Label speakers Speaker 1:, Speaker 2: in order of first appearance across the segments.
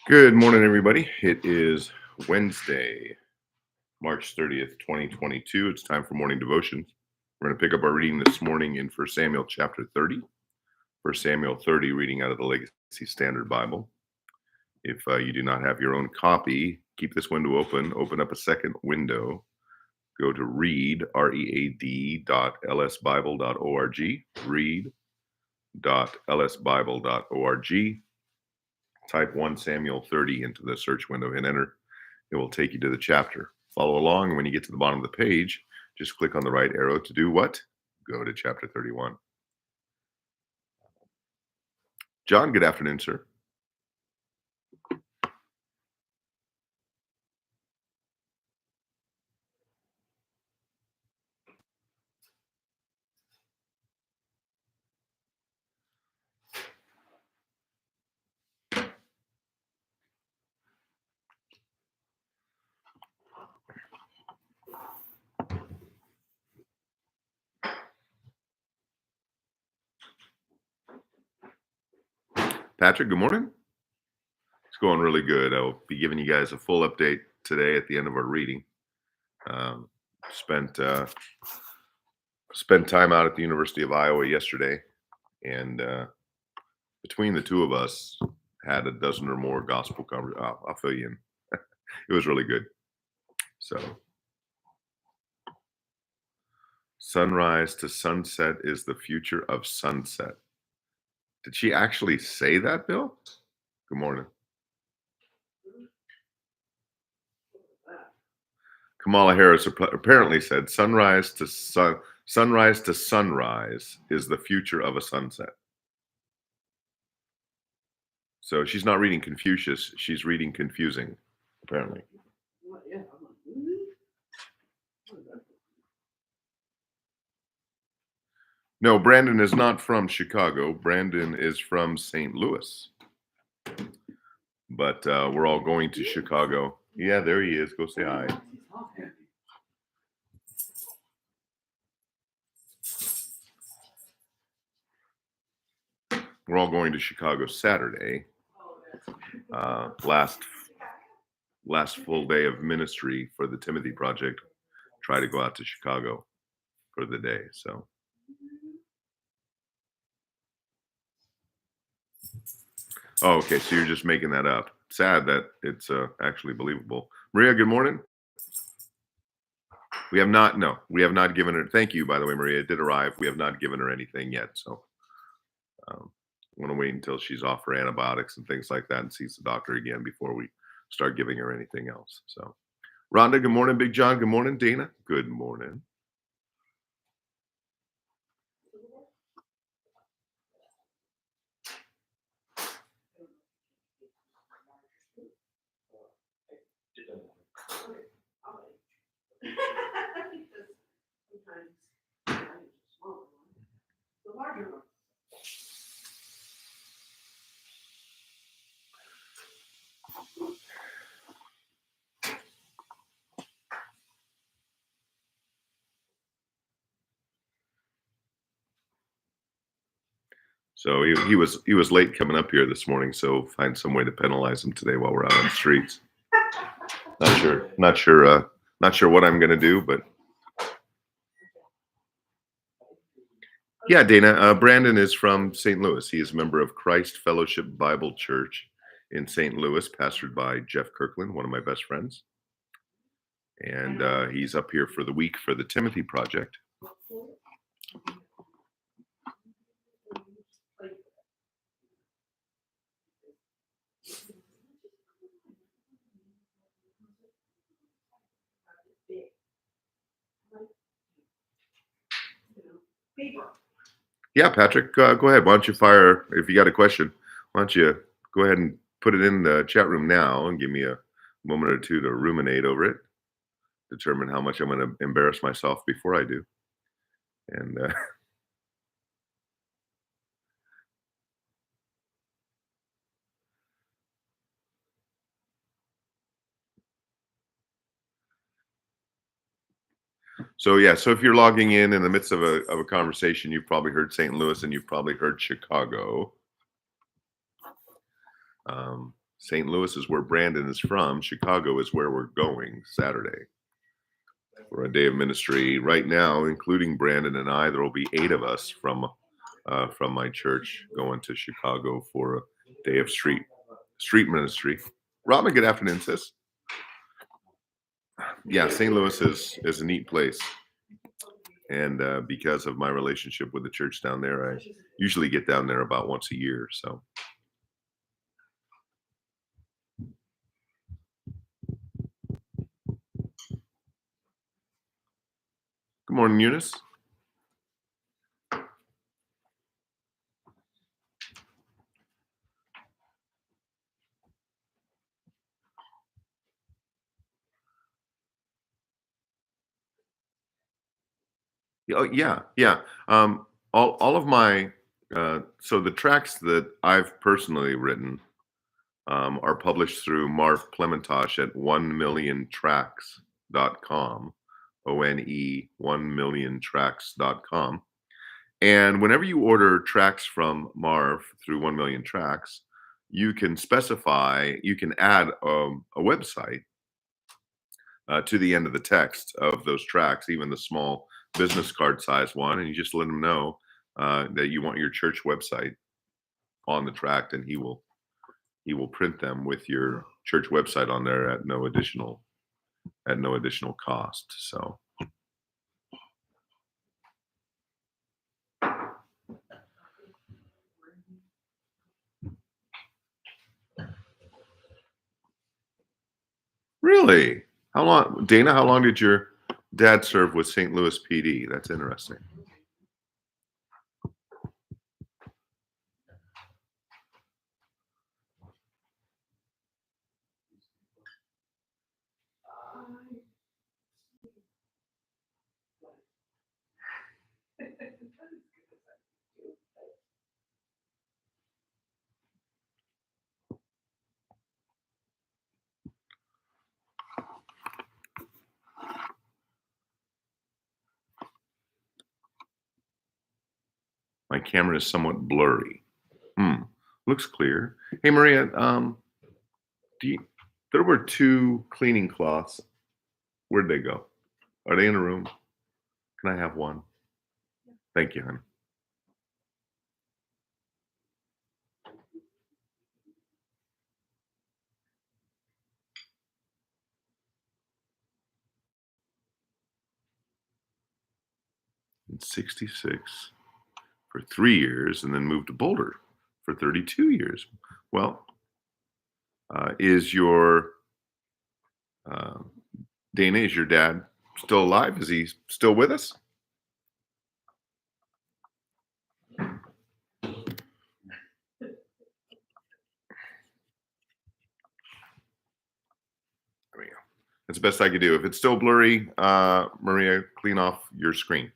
Speaker 1: Good morning, everybody. It is Wednesday, March 30th, 2022. It's time for morning devotions. We're going to pick up our reading this morning in 1 Samuel chapter 30. 1 Samuel 30, reading out of the Legacy Standard Bible. If you do not have your own copy, keep this window open. Open up a second window. Go to read.lsbible.org. Read.lsbible.org. Type 1 Samuel 30 into the search window and enter. It will take you to the chapter. Follow along, and when you get to the bottom of the page, just click on the right arrow to do what? Go to chapter 31. John, good afternoon, sir. Patrick, good morning. It's going really good. I'll be giving you guys a full update today at the end of our reading. Um, spent time out at the University of Iowa yesterday, and between the two of us, had a dozen or more gospel conversations. I'll fill you in. It was really good. So, sunrise to sunset is the future of sunset. Did she actually say that, Bill? Good morning. Kamala Harris apparently said sunrise to sunrise is the future of a sunset. So she's not reading Confucius, she's reading confusing, apparently. No, Brandon is not from Chicago. Brandon is from St. Louis. But we're all going to Chicago. Yeah, there he is. Go say hi. We're all going to Chicago Saturday. Last full day of ministry for the Timothy Project. Try to go out to Chicago for the day. So. Oh, okay. So you're just making that up. Sad that it's actually believable. Maria, good morning. We have not given her. Thank you, by the way, Maria. It did arrive. We have not given her anything yet. So I want to wait until she's off her antibiotics and things like that and sees the doctor again before we start giving her anything else. So Rhonda, good morning. Big John, good morning. Dana, good morning. So he was late coming up here this morning. So find some way to penalize him today while we're out on the streets. Not sure what I'm gonna do, but yeah, Dana. Brandon is from St. Louis. He is a member of Christ Fellowship Bible Church in St. Louis, pastored by Jeff Kirkland, one of my best friends. And he's up here for the week for the Timothy Project. Yeah, Patrick, go ahead. Why don't you fire, if you got a question, why don't you go ahead and put it in the chat room now and give me a moment or two to ruminate over it, determine how much I'm going to embarrass myself before I do. And so if you're logging in the midst of a conversation, you've probably heard St. Louis and you've probably heard Chicago. St. Louis is where Brandon is from. Chicago is where we're going Saturday for a day of ministry. Right now, including Brandon and I, there will be 8 of us from my church going to Chicago for a day of street ministry. Robin, good afternoon, sis. Yeah, St. Louis is a neat place, and because of my relationship with the church down there, I usually get down there about once a year. So, good morning, Eunice. Oh, yeah, yeah. All of my so the tracks that I've personally written are published through Marv Clementosh at 1milliontracks.com, one milliontracks.com. And whenever you order tracks from Marv through 1 Million Tracks, you can add a website to the end of the text of those tracks, even the small business card size one, and you just let him know that you want your church website on the tract, and he will print them with your church website on there at no additional cost. So really, how long, Dana? How long did your dad serve with St. Louis PD? That's interesting. My camera is somewhat blurry. Looks clear. Hey, Maria, do you, there were 2 cleaning cloths. Where'd they go? Are they in a room? Can I have one? Thank you, honey. In 66 for 3 years and then moved to Boulder for 32 years. Well, is your uh, Dana, is your dad still alive? Is he still with us? There we go. That's the best I could do. If it's still blurry, Maria, clean off your screen.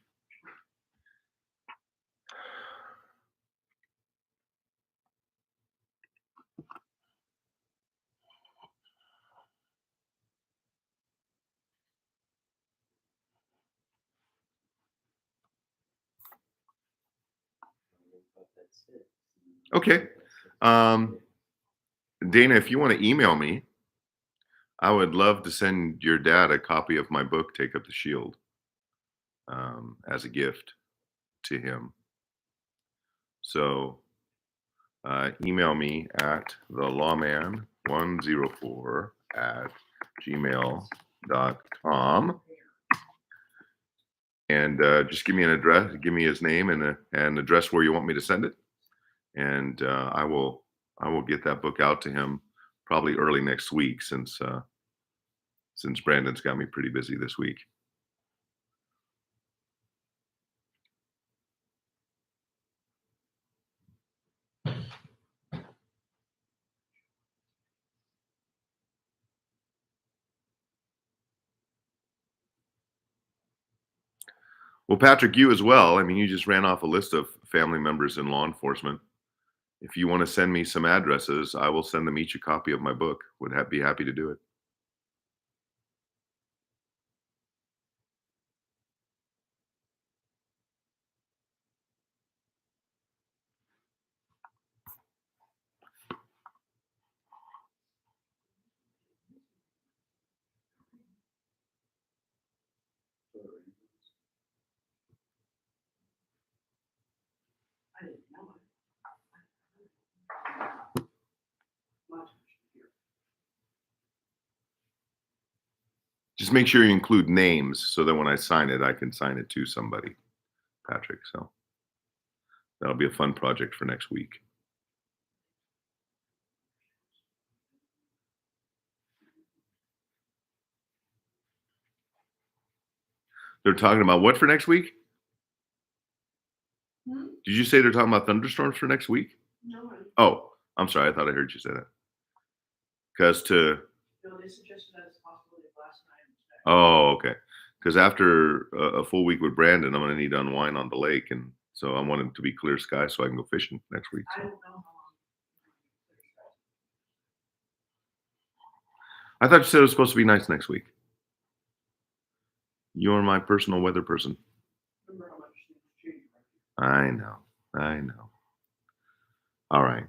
Speaker 1: Okay. Dana, if you want to email me, I would love to send your dad a copy of my book, Take Up the Shield, as a gift to him. So email me at thelawman104@gmail.com, and just give me an address, give me his name and an address where you want me to send it, and I will get that book out to him probably early next week, since Brandon's got me pretty busy this week. Well, Patrick, you as well. I mean, you just ran off a list of family members in law enforcement. If you want to send me some addresses, I will send them each a copy of my book. Would be happy to do it. Just make sure you include names so that when I sign it, I can sign it to somebody, Patrick. So that'll be a fun project for next week. They're talking about what for next week? Did you say they're talking about thunderstorms for next week?
Speaker 2: No.
Speaker 1: Oh, I'm sorry. I thought I heard you say that. Because
Speaker 2: No, they suggested that it's possible last night.
Speaker 1: oh, okay. Because after a full week with Brandon, I'm going to need to unwind on the lake. And so I want it to be clear sky so I can go fishing next week.
Speaker 2: I
Speaker 1: So.
Speaker 2: don't know how long.
Speaker 1: I thought you said it was supposed to be nice next week. You're my personal weather person.
Speaker 2: Remember how much things change,
Speaker 1: I know. All right.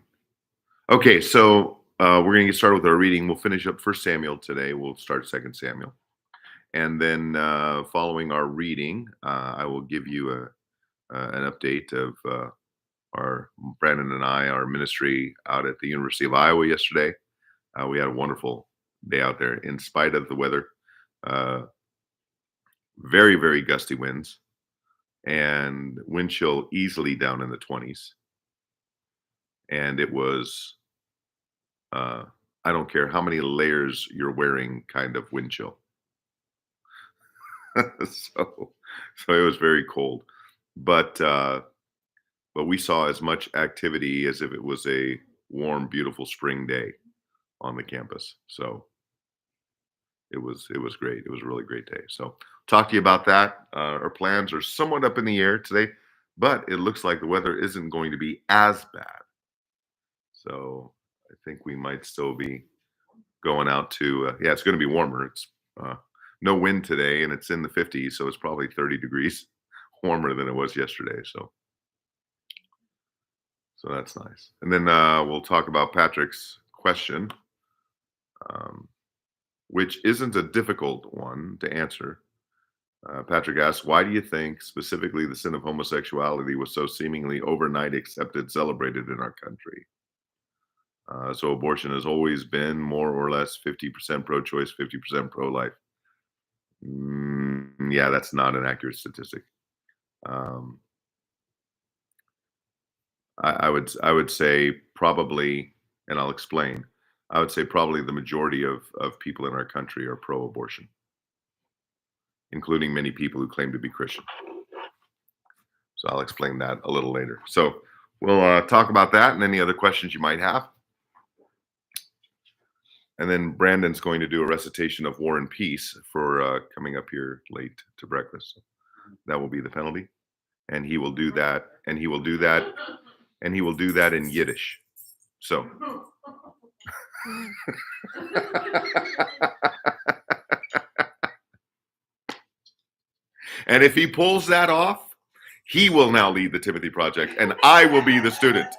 Speaker 1: Okay, so we're going to get started with our reading. We'll finish up 1 Samuel today. We'll start 2 Samuel. And then following our reading, I will give you an update of our Brandon and I, our ministry out at the University of Iowa yesterday. We had a wonderful day out there in spite of the weather. Very, very gusty winds and wind chill easily down in the 20s. And it was, I don't care how many layers you're wearing, kind of wind chill. so it was very cold, but we saw as much activity as if it was a warm, beautiful spring day on the campus. So it was great. It was a really great day. So talk to you about that. Our plans are somewhat up in the air today, but it looks like the weather isn't going to be as bad. So I think we might still be going out to, it's going to be warmer. It's no wind today and it's in the 50s. So it's probably 30 degrees warmer than it was yesterday. So that's nice. And then we'll talk about Patrick's question, which isn't a difficult one to answer. Patrick asks, why do you think specifically the sin of homosexuality was so seemingly overnight accepted, celebrated in our country? So abortion has always been more or less 50% pro-choice, 50% pro-life. Yeah, that's not an accurate statistic. I would say probably, and I'll explain. I would say probably the majority of people in our country are pro-abortion, including many people who claim to be Christian. So I'll explain that a little later. So we'll talk about that and any other questions you might have. And then Brandon's going to do a recitation of War and Peace for coming up here late to breakfast. So that will be the penalty. And he will do that. And he will do that. And he will do that in Yiddish. So. And if he pulls that off, he will now lead the Timothy Project, and I will be the student.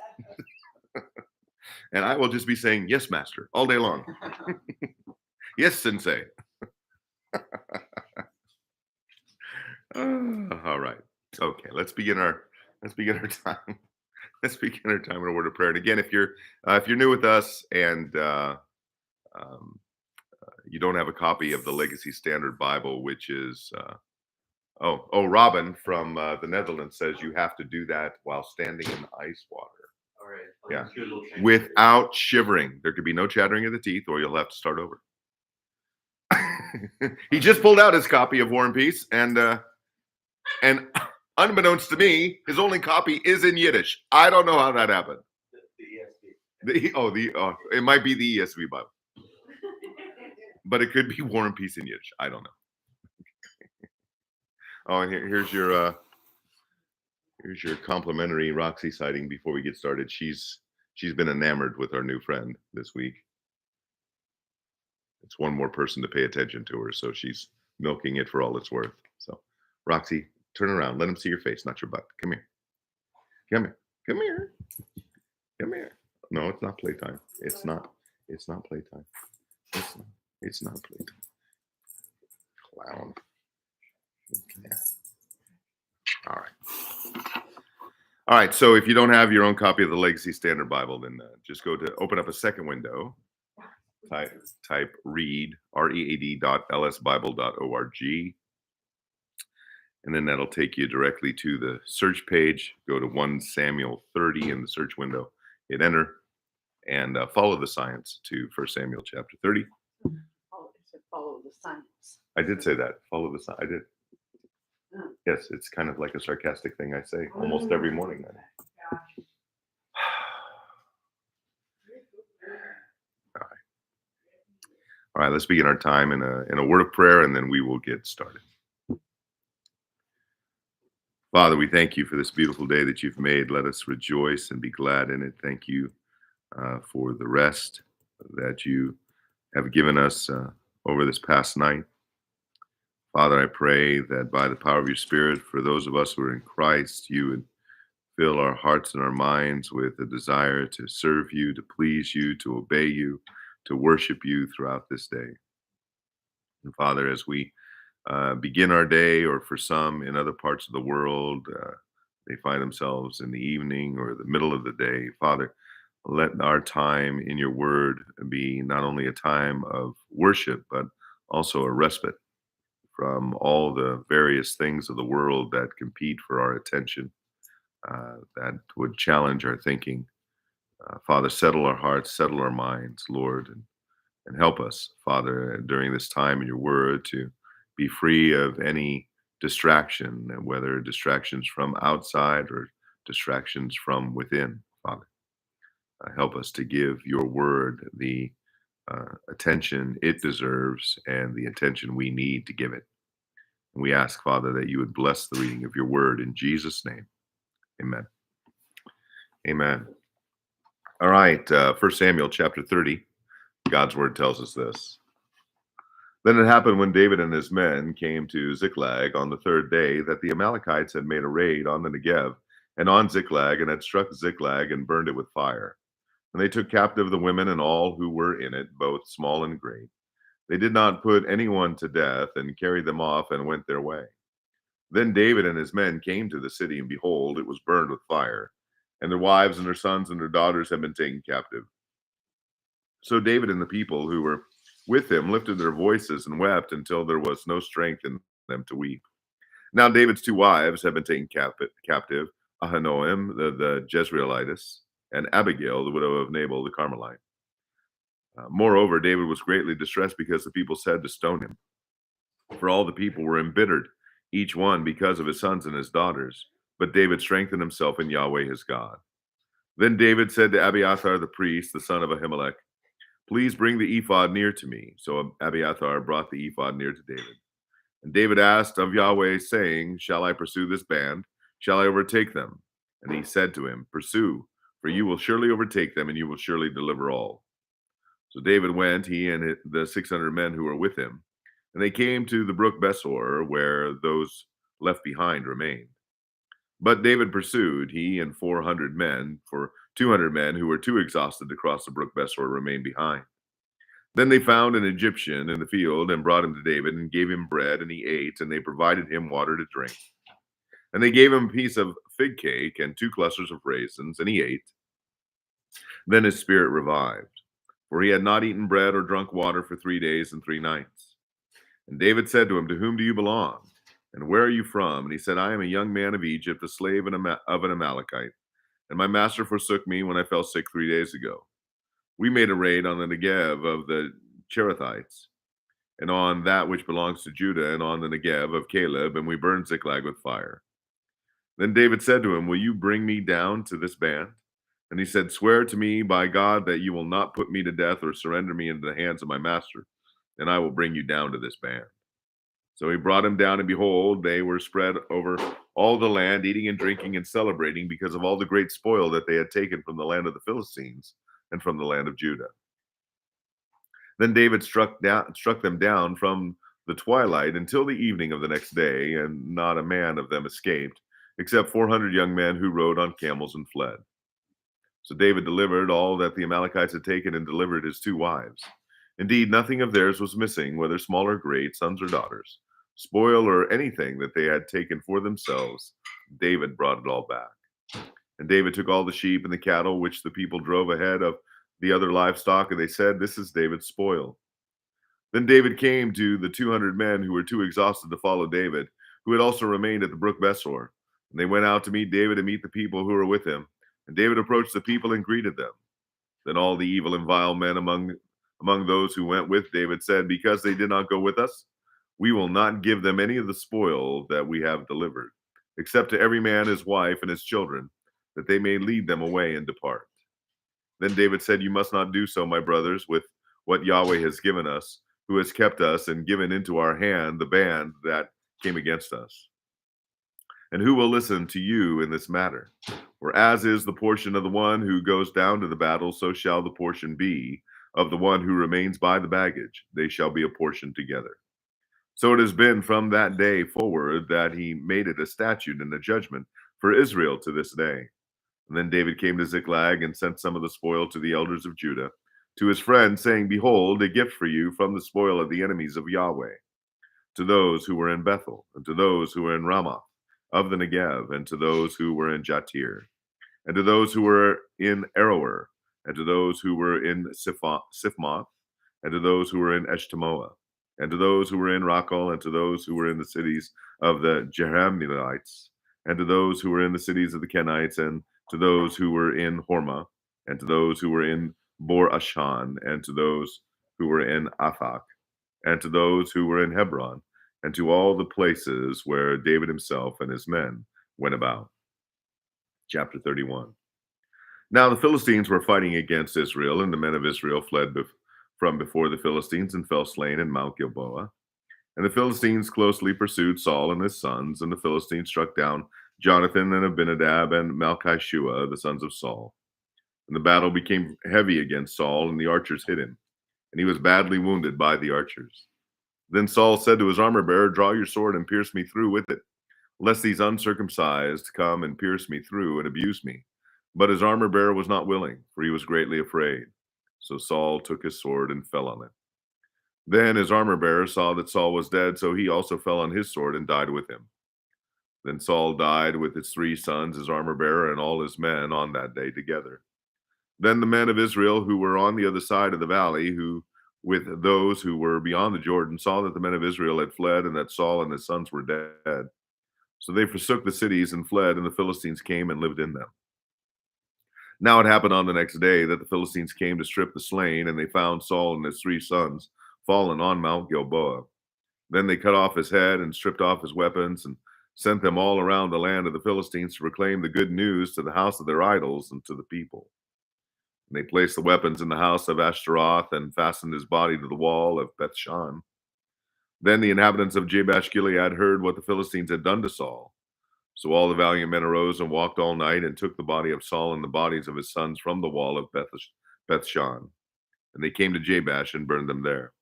Speaker 1: And I will just be saying, yes, master, all day long. Yes, sensei. All right. Okay, let's begin our time. Let's begin our time in a word of prayer. And again, if you're new with us and you don't have a copy of the Legacy Standard Bible, which is Robin from the Netherlands says you have to do that while standing in ice water.
Speaker 2: All right.
Speaker 1: Yeah. Without shivering. There could be no chattering of the teeth, or you'll have to start over. He just pulled out his copy of War and Peace, and unbeknownst to me, his only copy is in Yiddish. I don't know how that happened. The ESV. It might be the ESV Bible, but it could be War and Peace in Yiddish. I don't know. Oh, and here's your complimentary Roxy sighting before we get started. She's been enamored with our new friend this week. It's one more person to pay attention to her, so she's milking it for all it's worth. So, Roxy, turn around. Let him see your face, not your butt. Come here. Come here. Come here. Come here. No, it's not playtime. It's not. It's not playtime. It's not playtime. Clown. Yeah. All right. All right. So if you don't have your own copy of the Legacy Standard Bible, then just go to open up a second window type read, read.lsbible.org. And then that'll take you directly to the search page. Go to 1 Samuel 30 in the search window, hit enter, and follow the science to 1 Samuel chapter 30.
Speaker 2: Follow the science.
Speaker 1: I did say that. Follow the science. I did.
Speaker 2: Oh.
Speaker 1: Yes, it's kind of like a sarcastic thing I say almost every morning. Then.
Speaker 2: Gosh.
Speaker 1: All right, let's begin our time in a word of prayer, and then we will get started. Father, we thank you for this beautiful day that you've made. Let us rejoice and be glad in it. Thank you for the rest that you have given us over this past night. Father, I pray that by the power of your Spirit, for those of us who are in Christ, you would fill our hearts and our minds with a desire to serve you, to please you, to obey you, to worship you throughout this day. And Father, as we begin our day, or for some in other parts of the world, they find themselves in the evening or the middle of the day. Father, let our time in your word be not only a time of worship, but also a respite from all the various things of the world that compete for our attention, that would challenge our thinking. Father, settle our hearts, settle our minds, Lord, and help us, Father, during this time in your word to be free of any distraction, whether distractions from outside or distractions from within, Father. Help us to give your word the attention it deserves and the attention we need to give it. And we ask, Father, that you would bless the reading of your word in Jesus' name. Amen. Amen. All right, 1 Samuel chapter 30, God's word tells us this. Then it happened when David and his men came to Ziklag on the third day that the Amalekites had made a raid on the Negev and on Ziklag, and had struck Ziklag and burned it with fire. And they took captive the women and all who were in it, both small and great. They did not put anyone to death, and carried them off and went their way. Then David and his men came to the city, and behold, it was burned with fire, and their wives and their sons and their daughters had been taken captive. So David and the people who were with him lifted their voices and wept until there was no strength in them to weep. Now David's two wives had been taken captive, Ahinoam the Jezreelitess, and Abigail, the widow of Nabal the Carmelite. Moreover, David was greatly distressed because the people said to stone him. For all the people were embittered, each one because of his sons and his daughters. But David strengthened himself in Yahweh his God. Then David said to Abiathar the priest, the son of Ahimelech, please bring the ephod near to me. So Abiathar brought the ephod near to David. And David asked of Yahweh, saying, shall I pursue this band? Shall I overtake them? And he said to him, pursue, for you will surely overtake them, and you will surely deliver all. So David went, he and the 600 men who were with him, and they came to the brook Besor, where those left behind remained. But David pursued, he and 400 men, for 200 men who were too exhausted to cross the brook Besor remained behind. Then they found an Egyptian in the field and brought him to David and gave him bread, and he ate, and they provided him water to drink. And they gave him a piece of fig cake and 2 clusters of raisins, and he ate. Then his spirit revived, for he had not eaten bread or drunk water for 3 days and 3 nights. And David said to him, to whom do you belong? And where are you from? And he said, I am a young man of Egypt, a slave of an Amalekite. And my master forsook me when I fell sick 3 days ago. We made a raid on the Negev of the Cherethites, and on that which belongs to Judah, and on the Negev of Caleb, and we burned Ziklag with fire. Then David said to him, will you bring me down to this band? And he said, swear to me by God that you will not put me to death or surrender me into the hands of my master, and I will bring you down to this band. So he brought him down, and behold, they were spread over all the land, eating and drinking and celebrating because of all the great spoil that they had taken from the land of the Philistines and from the land of Judah. Then David struck them down from the twilight until the evening of the next day, and not a man of them escaped, except 400 young men who rode on camels and fled. So David delivered all that the Amalekites had taken and delivered his 2 wives. Indeed, nothing of theirs was missing, whether small or great, sons or daughters, spoil or anything that they had taken for themselves. David brought it all back. And David took all the sheep and the cattle which the people drove ahead of the other livestock, and they said, "This is David's spoil." Then David came to the 200 men who were too exhausted to follow David, who had also remained at the brook Besor. And they went out to meet David and meet the people who were with him. And David approached the people and greeted them. Then all the evil and vile men among those who went with David said, "Because they did not go with us, we will not give them any of the spoil that we have delivered, except to every man his wife and his children, that they may lead them away and depart." Then David said, "You must not do so, my brothers, with what Yahweh has given us, who has kept us and given into our hand the band that came against us. And who will listen to you in this matter? For as is the portion of the one who goes down to the battle, so shall the portion be of the one who remains by the baggage. They shall be a portion together." So it has been from that day forward that he made it a statute and a judgment for Israel to this day. And then David came to Ziklag and sent some of the spoil to the elders of Judah, to his friends, saying, "Behold, a gift for you from the spoil of the enemies of Yahweh, to those who were in Bethel, and to those who were in Ramoth of the Negev, and to those who were in Jatir, and to those who were in Aroer, and to those who were in Siphmoth, and to those who were in Eshtemoa, and to those who were in Rachel, and to those who were in the cities of the Jerahmeelites, and to those who were in the cities of the Kenites, and to those who were in Hormah, and to those who were in Bor Ashan, and to those who were in Athak, and to those who were in Hebron, and to all the places where David himself and his men went about. Chapter 31. Now the Philistines were fighting against Israel, and the men of Israel fled from before the Philistines and fell slain in Mount Gilboa. And the Philistines closely pursued Saul and his sons, and the Philistines struck down Jonathan and Abinadab and Malchishua, the sons of Saul. And the battle became heavy against Saul, and the archers hit him, and he was badly wounded by the archers. Then Saul said to his armor bearer, "Draw your sword and pierce me through with it, lest these uncircumcised come and pierce me through and abuse me." But his armor bearer was not willing, for he was greatly afraid. So Saul took his sword and fell on it. Then his armor bearer saw that Saul was dead, so he also fell on his sword and died with him. Then Saul died with his 3 sons, his armor bearer, and all his men on that day together. Then the men of Israel who were on the other side of the valley, who with those who were beyond the Jordan, saw that the men of Israel had fled and that Saul and his sons were dead. So they forsook the cities and fled, and the Philistines came and lived in them. Now it happened on the next day that the Philistines came to strip the slain, and they found Saul and his 3 sons fallen on Mount Gilboa. Then they cut off his head and stripped off his weapons and sent them all around the land of the Philistines to proclaim the good news to the house of their idols and to the people. And they placed the weapons in the house of Ashtaroth and fastened his body to the wall of Bethshan. Then the inhabitants of Jabesh Gilead heard what the Philistines had done to Saul. So all the valiant men arose and walked all night and took the body of Saul and the bodies of his sons from the wall of Bethshan. And they came to Jabesh and burned them there.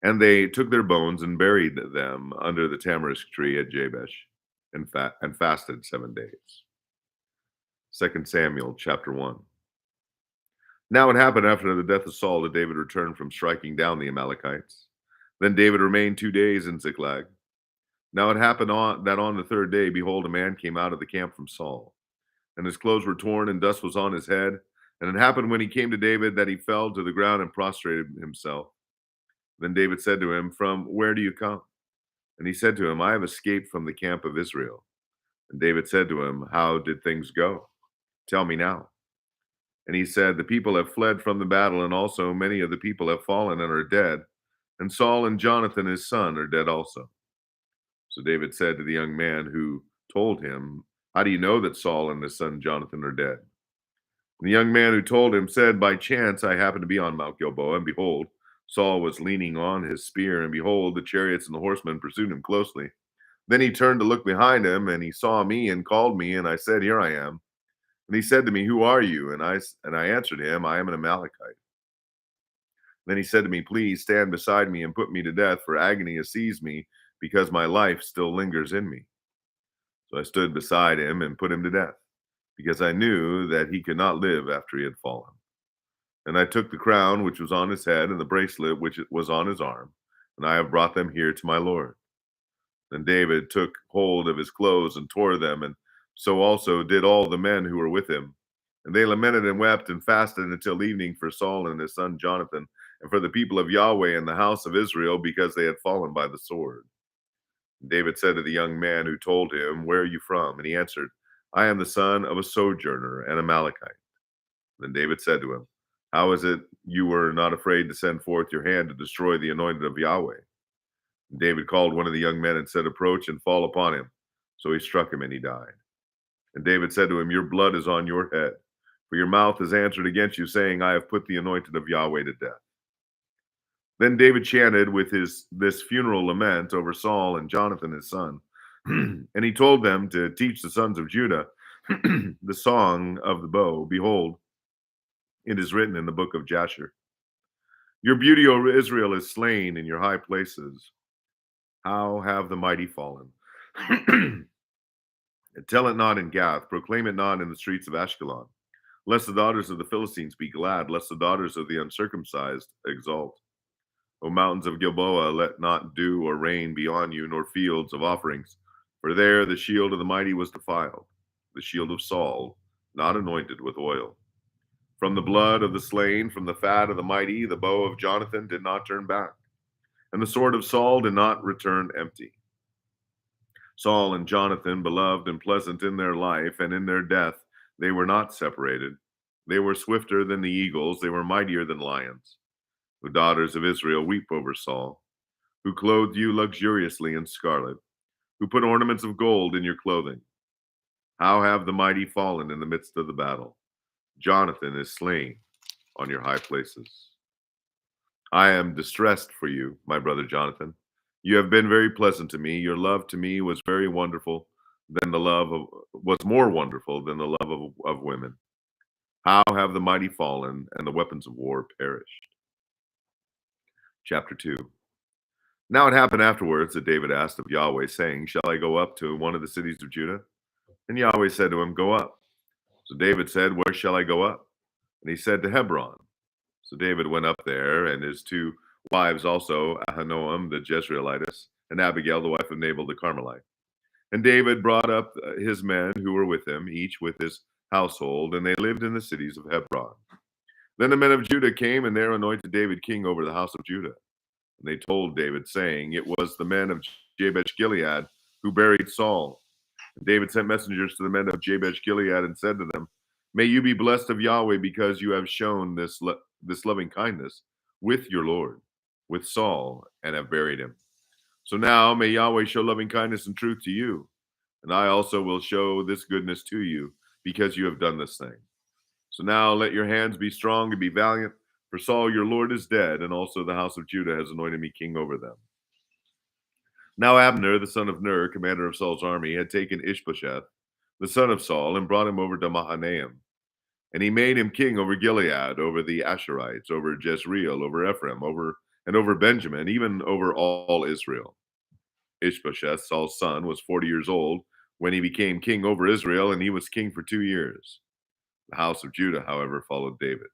Speaker 1: And they took their bones and buried them under the tamarisk tree at Jabesh and fasted 7 days. 2 Samuel chapter 1. Now it happened after the death of Saul that David returned from striking down the Amalekites. Then David remained 2 days in Ziklag. Now it happened that on the 3rd day, behold, a man came out of the camp from Saul, and his clothes were torn, and dust was on his head. And it happened when he came to David that he fell to the ground and prostrated himself. Then David said to him, "From where do you come?" And he said to him, "I have escaped from the camp of Israel." And David said to him, "How did things go? Tell me now." And he said, "The people have fled from the battle, and also many of the people have fallen and are dead. And Saul and Jonathan his son are dead also." So David said to the young man who told him, "How do you know that Saul and his son Jonathan are dead?" And the young man who told him said, "By chance I happened to be on Mount Gilboa, and behold, Saul was leaning on his spear, and behold, the chariots and the horsemen pursued him closely. Then he turned to look behind him, and he saw me and called me, and I said, 'Here I am.' And he said to me, 'Who are you?' And I answered him, 'I am an Amalekite.' Then he said to me, 'Please stand beside me and put me to death, for agony has seized me, because my life still lingers in me.' So I stood beside him and put him to death, because I knew that he could not live after he had fallen. And I took the crown which was on his head and the bracelet which was on his arm, and I have brought them here to my Lord." Then David took hold of his clothes and tore them, and so also did all the men who were with him. And they lamented and wept and fasted until evening for Saul and his son Jonathan, and for the people of Yahweh and the house of Israel, because they had fallen by the sword. And David said to the young man who told him, "Where are you from?" And he answered, "I am the son of a sojourner, an Amalekite." Then David said to him, "How is it you were not afraid to send forth your hand to destroy the anointed of Yahweh?" And David called one of the young men and said, "Approach and fall upon him." So he struck him and he died. And David said to him, "Your blood is on your head, for your mouth has answered against you, saying, I have put the anointed of Yahweh to death." Then David chanted with this funeral lament over Saul and Jonathan his son. And he told them to teach the sons of Judah the song of the bow. Behold, it is written in the book of Jasher. Your beauty, O Israel, is slain in your high places. How have the mighty fallen? Tell it not in Gath, proclaim it not in the streets of Ashkelon. Lest the daughters of the Philistines be glad, lest the daughters of the uncircumcised exult. O mountains of Gilboa, let not dew or rain be on you, nor fields of offerings. For there the shield of the mighty was defiled, the shield of Saul, not anointed with oil. From the blood of the slain, from the fat of the mighty, the bow of Jonathan did not turn back, and the sword of Saul did not return empty. Saul and Jonathan, beloved and pleasant in their life and in their death, they were not separated. They were swifter than the eagles, they were mightier than lions. The daughters of Israel weep over Saul, who clothed you luxuriously in scarlet, who put ornaments of gold in your clothing. How have the mighty fallen in the midst of the battle? Jonathan is slain on your high places. I am distressed for you, my brother Jonathan. You have been very pleasant to me. Your love to me was very wonderful was more wonderful than the love of women. How have the mighty fallen and the weapons of war perished? Chapter 2. Now it happened afterwards that David asked of Yahweh, saying, "Shall I go up to one of the cities of Judah?" And Yahweh said to him, "Go up." So David said, "Where shall I go up?" And he said, "To Hebron." So David went up there, and his two wives also, Ahinoam the Jezreelitess, and Abigail the wife of Nabal the Carmelite. And David brought up his men who were with him, each with his household, and they lived in the cities of Hebron. Then the men of Judah came, and there anointed David king over the house of Judah. And they told David, saying, "It was the men of Jabesh Gilead who buried Saul." And David sent messengers to the men of Jabesh Gilead and said to them, "May you be blessed of Yahweh, because you have shown this loving kindness with your Lord, with Saul, and have buried him. So now may Yahweh show loving kindness and truth to you, and I also will show this goodness to you, because you have done this thing. So now let your hands be strong and be valiant, for Saul your Lord is dead, and also the house of Judah has anointed me king over them." Now Abner, the son of Ner, commander of Saul's army, had taken Ishbosheth, the son of Saul, and brought him over to Mahanaim. And he made him king over Gilead, over the Asherites, over Jezreel, over Ephraim, over Benjamin, even over all Israel. Ishbosheth, Saul's son, was 40 years old when he became king over Israel, and he was king for 2 years. The house of Judah, however, followed David.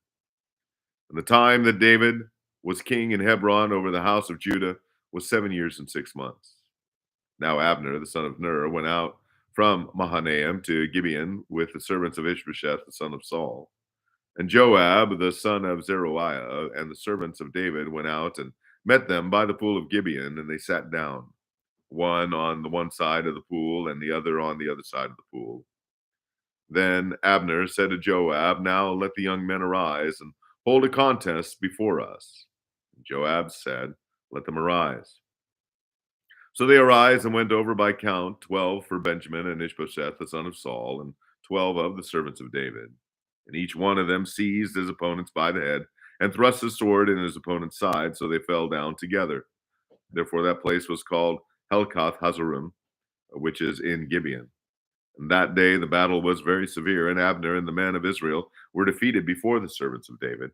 Speaker 1: And the time that David was king in Hebron over the house of Judah was 7 years and 6 months. Now Abner, the son of Ner, went out from Mahanaim to Gibeon with the servants of Ishbosheth, the son of Saul. And Joab, the son of Zeruiah, and the servants of David went out and met them by the pool of Gibeon, and they sat down, one on the one side of the pool and the other on the other side of the pool. Then Abner said to Joab, "Now let the young men arise and hold a contest before us." And Joab said, "Let them arise." So they arose and went over by count 12 for Benjamin and Ishbosheth, the son of Saul, and 12 of the servants of David. And each one of them seized his opponents by the head and thrust his sword in his opponent's side, so they fell down together. Therefore that place was called Helkath Hazarim, which is in Gibeon. And that day the battle was very severe, and Abner and the men of Israel were defeated before the servants of David.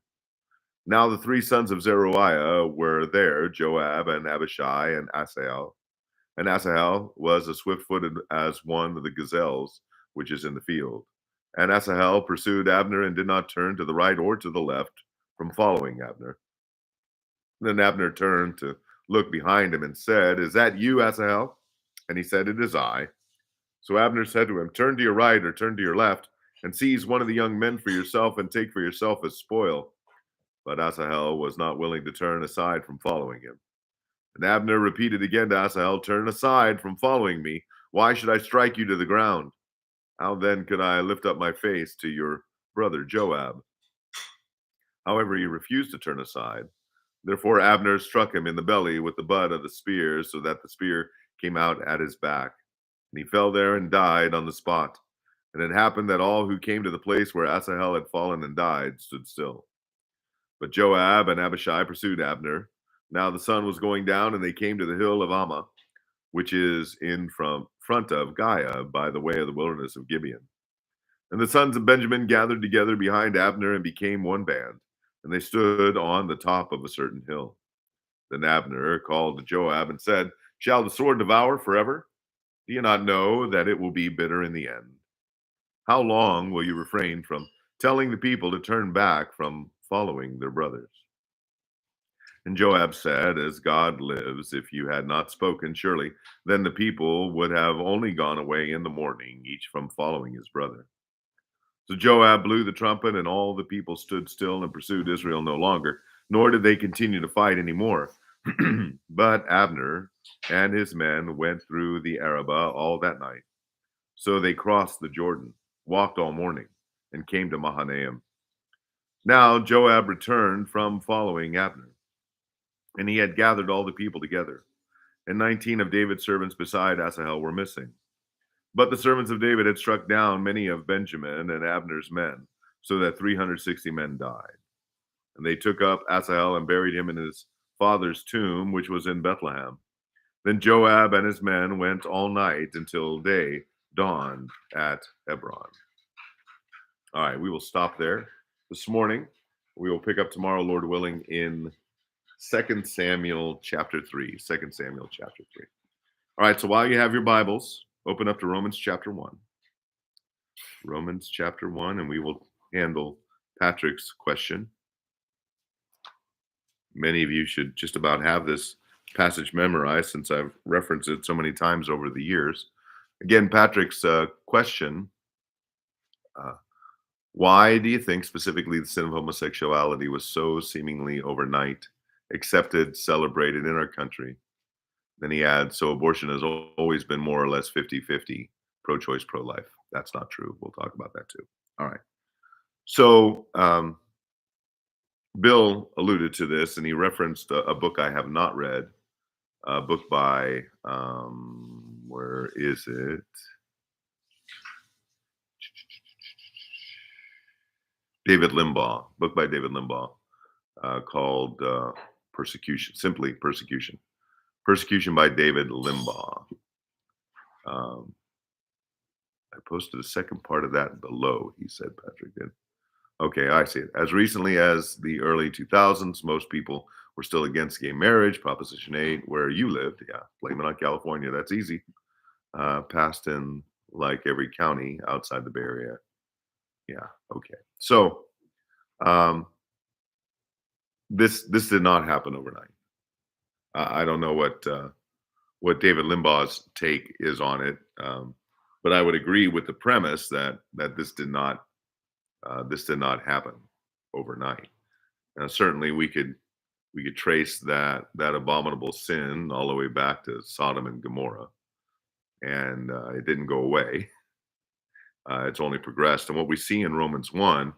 Speaker 1: Now the three sons of Zeruiah were there, Joab and Abishai and Asahel. And Asahel was as swift-footed as one of the gazelles which is in the field. And Asahel pursued Abner and did not turn to the right or to the left from following Abner. Then Abner turned to look behind him and said, "Is that you, Asahel?" And he said, "It is I." So Abner said to him, "Turn to your right or turn to your left." and seize one of the young men for yourself and take for yourself as spoil. But Asahel was not willing to turn aside from following him. And Abner repeated again to Asahel, turn aside from following me. Why should I strike you to the ground? How then could I lift up my face to your brother Joab? However, he refused to turn aside. Therefore Abner struck him in the belly with the butt of the spear, so that the spear came out at his back. And he fell there and died on the spot. And it happened that all who came to the place where Asahel had fallen and died stood still. But Joab and Abishai pursued Abner. Now the sun was going down, and they came to the hill of Ammah, which is in front of Giah by the way of the wilderness of Gibeon. And the sons of Benjamin gathered together behind Abner and became one band, and they stood on the top of a certain hill. Then Abner called to Joab and said, shall the sword devour forever? Do you not know that it will be bitter in the end? How long will you refrain from telling the people to turn back from following their brothers? And Joab said, as God lives, if you had not spoken, surely then the people would have only gone away in the morning, each from following his brother. So Joab blew the trumpet, and all the people stood still and pursued Israel no longer, nor did they continue to fight any more. But Abner and his men went through the Arabah all that night. So they crossed the Jordan, walked all morning, and came to Mahanaim. Now Joab returned from following Abner, and he had gathered all the people together. And 19 of David's servants beside Asahel were missing. But the servants of David had struck down many of Benjamin and Abner's men, so that 360 men died. And they took up Asahel and buried him in his father's tomb, which was in Bethlehem. Then Joab and his men went all night until day dawned at Hebron. All right, we will stop there this morning. We will pick up tomorrow, Lord willing, in 2 Samuel chapter 3. 2 Samuel chapter 3. All right, so while you have your Bibles, open up to Romans chapter 1. Romans chapter 1, and we will handle Patrick's question. Many of you should just about have this passage memorized since I've referenced it so many times over the years. Again, Patrick's question, why do you think specifically the sin of homosexuality was so seemingly overnight accepted, celebrated in our country? Then he adds, so abortion has always been more or less 50-50, pro-choice, pro-life. That's not true. We'll talk about that too. All right. So Bill alluded to this, and he referenced a book I have not read, a book by, where is it? David Limbaugh, book by David Limbaugh, called Persecution, simply Persecution. Persecution by David Limbaugh. I posted the second part of that below, he said, Patrick did. Okay, I see it. As recently as the early 2000s, most people were still against gay marriage. Proposition 8, where you lived, yeah, blame it on California, that's easy. Passed in like every county outside the Bay Area. Yeah, okay. So this did not happen overnight. I don't know what David Limbaugh's take is on it, but I would agree with the premise that this did not happen overnight. Certainly, we could trace that abominable sin all the way back to Sodom and Gomorrah, and it didn't go away. It's only progressed, and what we see in Romans 1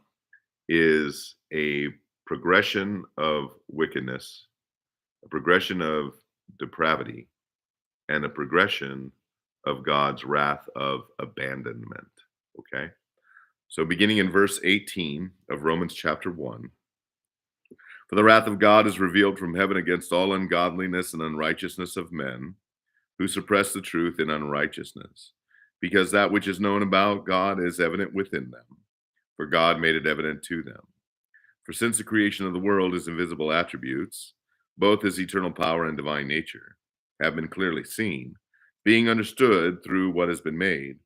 Speaker 1: is a progression of wickedness, a progression of depravity, and a progression of God's wrath of abandonment. Okay? So beginning in verse 18 of Romans chapter 1, for the wrath of God is revealed from heaven against all ungodliness and unrighteousness of men who suppress the truth in unrighteousness, because that which is known about God is evident within them, for God made it evident to them. For since the creation of the world, his invisible attributes, both his eternal power and divine nature, have been clearly seen, being understood through what has been made,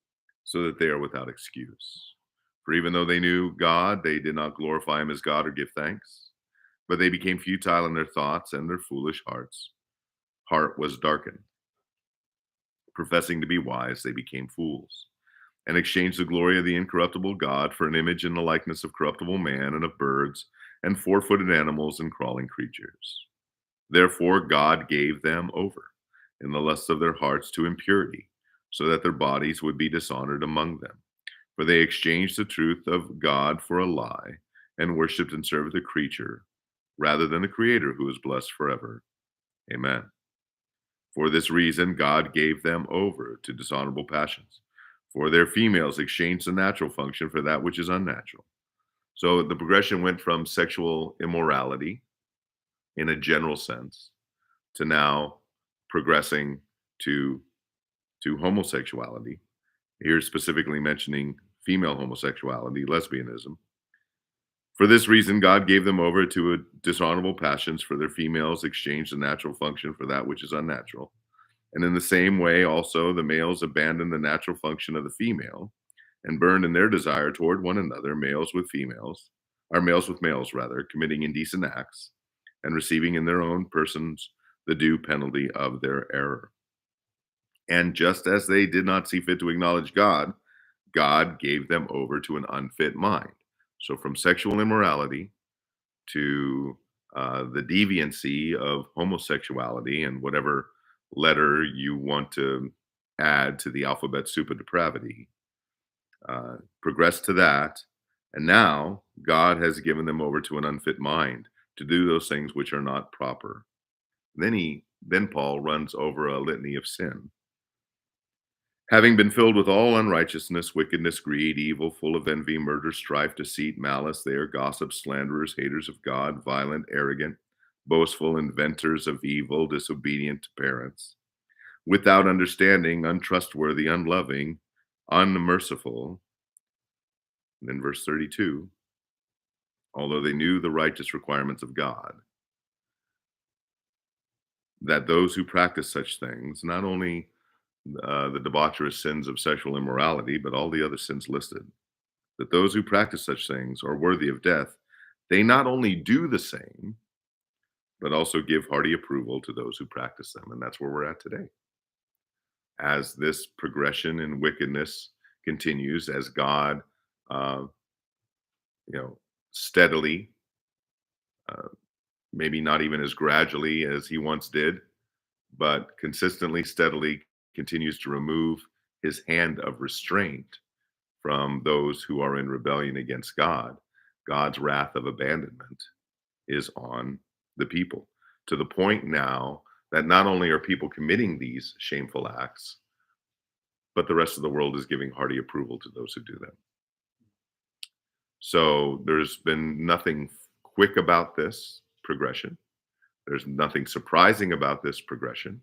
Speaker 1: so that they are without excuse. For even though they knew God, they did not glorify him as God or give thanks, but they became futile in their thoughts, and their foolish heart was darkened. Professing to be wise, they became fools, and exchanged the glory of the incorruptible God for an image in the likeness of corruptible man and of birds and four-footed animals and crawling creatures. Therefore God gave them over in the lusts of their hearts to impurity, so that their bodies would be dishonored among them. For they exchanged the truth of God for a lie, and worshipped and served the creature rather than the Creator, who is blessed forever. Amen. For this reason, God gave them over to dishonorable passions. For their females exchanged the natural function for that which is unnatural. So the progression went from sexual immorality in a general sense to now progressing to homosexuality. Here specifically mentioning female homosexuality, lesbianism. For this reason, God gave them over to a dishonorable passions, for their females exchanged the natural function for that which is unnatural. And in the same way, also, the males abandoned the natural function of the female and burned in their desire toward one another, males with females, or males with males, rather, committing indecent acts and receiving in their own persons the due penalty of their error. And just as they did not see fit to acknowledge God, God gave them over to an unfit mind. So from sexual immorality to the deviancy of homosexuality and whatever letter you want to add to the alphabet soup of depravity, progress to that. And now God has given them over to an unfit mind to do those things which are not proper. Then Paul runs over a litany of sin. Having been filled with all unrighteousness, wickedness, greed, evil, full of envy, murder, strife, deceit, malice, they are gossips, slanderers, haters of God, violent, arrogant, boastful, inventors of evil, disobedient to parents, without understanding, untrustworthy, unloving, unmerciful. And then verse 32, although they knew the righteous requirements of God, that those who practice such things, not only the debaucherous sins of sexual immorality, but all the other sins listed, that those who practice such things are worthy of death, they not only do the same, but also give hearty approval to those who practice them. And that's where we're at today. As this progression in wickedness continues, as God, uh, steadily, uh, maybe not even as gradually as he once did, but consistently, steadily continues to remove his hand of restraint from those who are in rebellion against God. God's wrath of abandonment is on the people, to the point now that not only are people committing these shameful acts, but the rest of the world is giving hearty approval to those who do them. So there's been nothing quick about this progression. There's nothing surprising about this progression.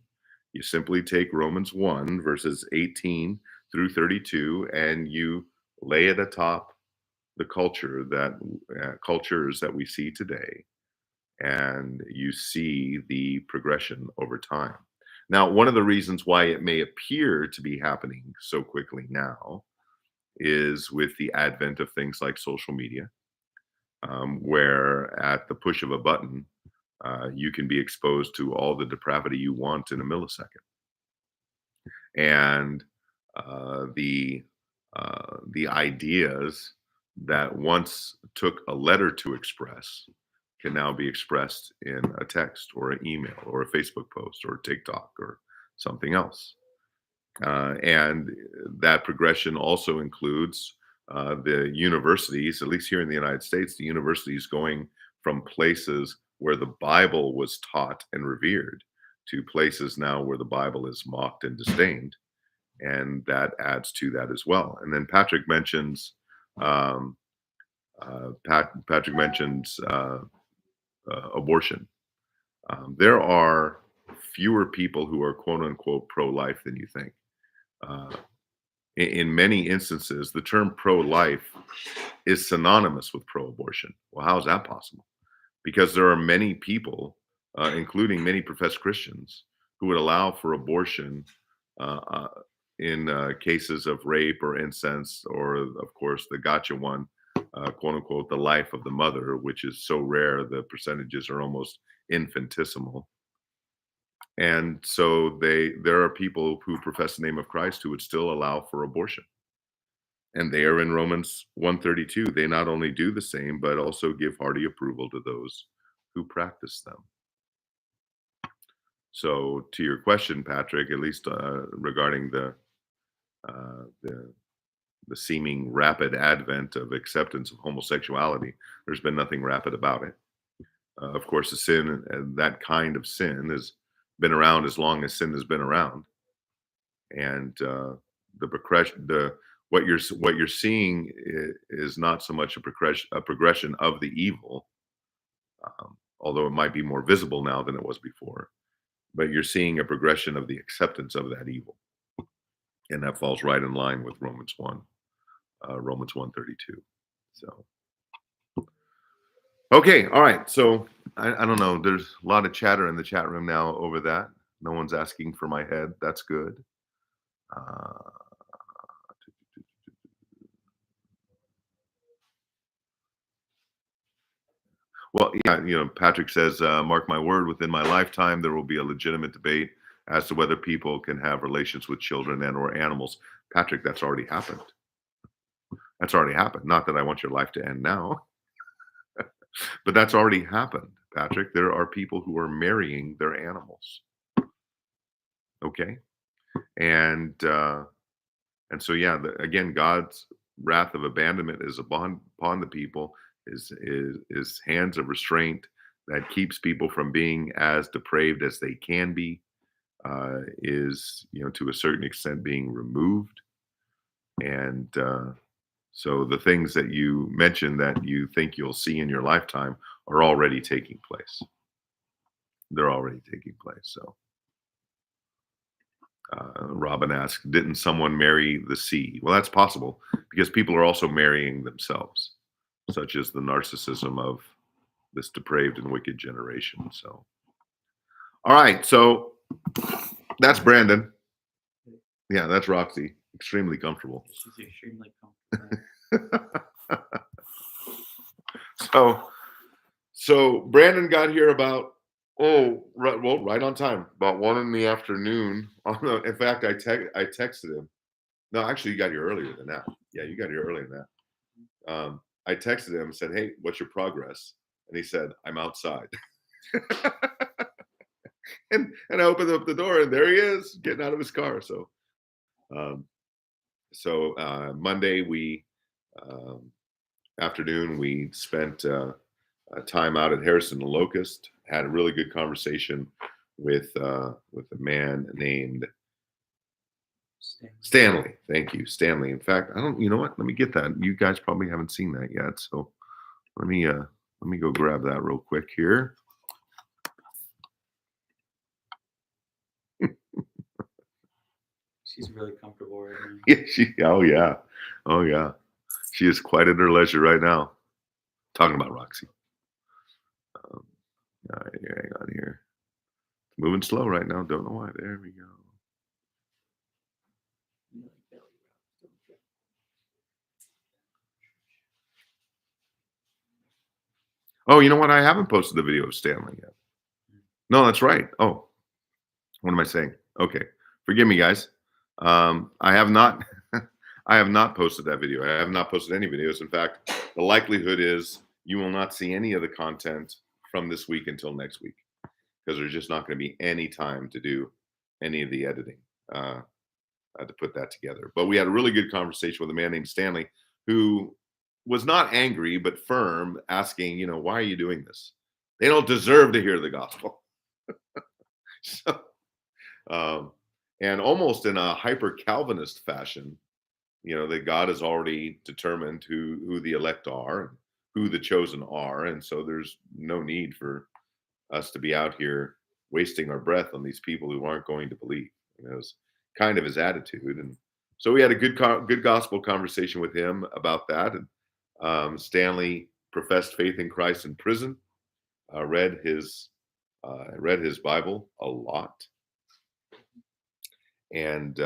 Speaker 1: You simply take Romans 1, verses 18 through 32, and you lay it atop the cultures that we see today, and you see the progression over time. Now, one of the reasons why it may appear to be happening so quickly now is with the advent of things like social media, where at the push of a button, you can be exposed to all the depravity you want in a millisecond. And uh, the the ideas that once took a letter to express can now be expressed in a text or an email or a Facebook post or TikTok or something else. And that progression also includes the universities, at least here in the United States, the universities going from places where the Bible was taught and revered to places now where the Bible is mocked and disdained. And that adds to that as well. And then Patrick mentions, um, Patrick mentions abortion. There are fewer people who are quote unquote pro life than you think. Uh, in many instances, the term pro life is synonymous with pro abortion. Well, how is that possible? Because there are many people, including many professed Christians, who would allow for abortion uh, uh, in cases of rape or incest, or, of course, the gotcha one, quote unquote, the life of the mother, which is so rare, the percentages are almost infinitesimal. And so there are people who profess the name of Christ who would still allow for abortion. And there in Romans 1:32, they not only do the same, but also give hearty approval to those who practice them. So to your question, Patrick, at least regarding uh, the the seeming rapid advent of acceptance of homosexuality, there's been nothing rapid about it. Of course, the sin, that kind of sin, has been around as long as sin has been around, and the progression, the what you're seeing is not so much a progression of the evil, although it might be more visible now than it was before. But you're seeing a progression of the acceptance of that evil, and that falls right in line with Romans 1:32. So, okay, all right. So I don't know. There's a lot of chatter in the chat room now over that. No one's asking for my head. That's good. Uh, well, yeah, Patrick says, mark my word, within my lifetime, there will be a legitimate debate as to whether people can have relations with children and or animals. Patrick, that's already happened. That's already happened. Not that I want your life to end now, but that's already happened, Patrick. There are people who are marrying their animals. Okay. And so, yeah, again, God's wrath of abandonment is upon the people, is hands of restraint that keeps people from being as depraved as they can be, is, to a certain extent being removed. And so the things that you mentioned that you think you'll see in your lifetime are already taking place. They're already taking place. So Robin asked, didn't someone marry the sea? Well, that's possible because people are also marrying themselves, such as the narcissism of this depraved and wicked generation. So, all right. So that's Brandon. Yeah, that's Roxy. Extremely comfortable.
Speaker 3: She's extremely comfortable.
Speaker 1: So Brandon got here about, right on time, about 1 in the afternoon. In fact, I texted him. No, actually, you got here earlier than that. Yeah, you got here earlier than that. I texted him and said, hey, what's your progress? And he said, I'm outside. and I opened up the door, and there he is, getting out of his car. So Monday afternoon, we spent time out at Harrison and Locust. Had a really good conversation with a man named Stanley. Thank you, Stanley. In fact, you know what? Let me get that. You guys probably haven't seen that yet. So let me go grab that real quick here.
Speaker 3: She's really comfortable right now.
Speaker 1: Yeah, oh yeah. She is quite at her leisure right now. Talking about Roxy. All right, hang on here. Moving slow right now. Don't know why. There we go. Oh, you know what? I haven't posted the video of Stanley yet. No, that's right. Oh, what am I saying? Okay, forgive me, guys. I have not. I have not posted that video. I have not posted any videos. In fact, the likelihood is you will not see any of the content from this week until next week, because there's just not going to be any time to do any of the editing to put that together. But we had a really good conversation with a man named Stanley, who was not angry but firm, asking, why are you doing this? They don't deserve to hear the gospel. So, and almost in a hyper Calvinist fashion, that God has already determined who the elect are and who the chosen are, and so there's no need for us to be out here wasting our breath on these people who aren't going to believe. It was kind of his attitude, and so we had a good gospel conversation with him about that. And Stanley professed faith in Christ in prison. Read his Bible a lot, and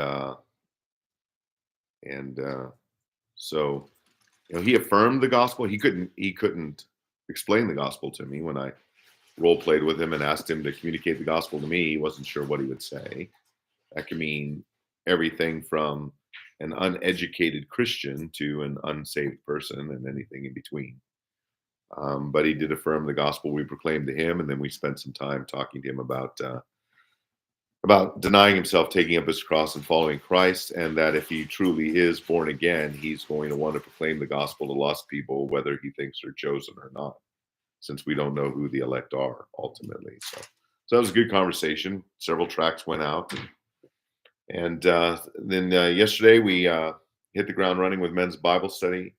Speaker 1: so he affirmed the gospel. He couldn't explain the gospel to me when I role played with him and asked him to communicate the gospel to me. He wasn't sure what he would say. That could mean everything from an uneducated Christian to an unsaved person and anything in between. But he did affirm the gospel we proclaimed to him, and then we spent some time talking to him about denying himself, taking up his cross, and following Christ, and that if he truly is born again, he's going to want to proclaim the gospel to lost people, whether he thinks they're chosen or not, since we don't know who the elect are ultimately. So that was a good conversation. Several tracts went out, and then yesterday we hit the ground running with men's Bible study,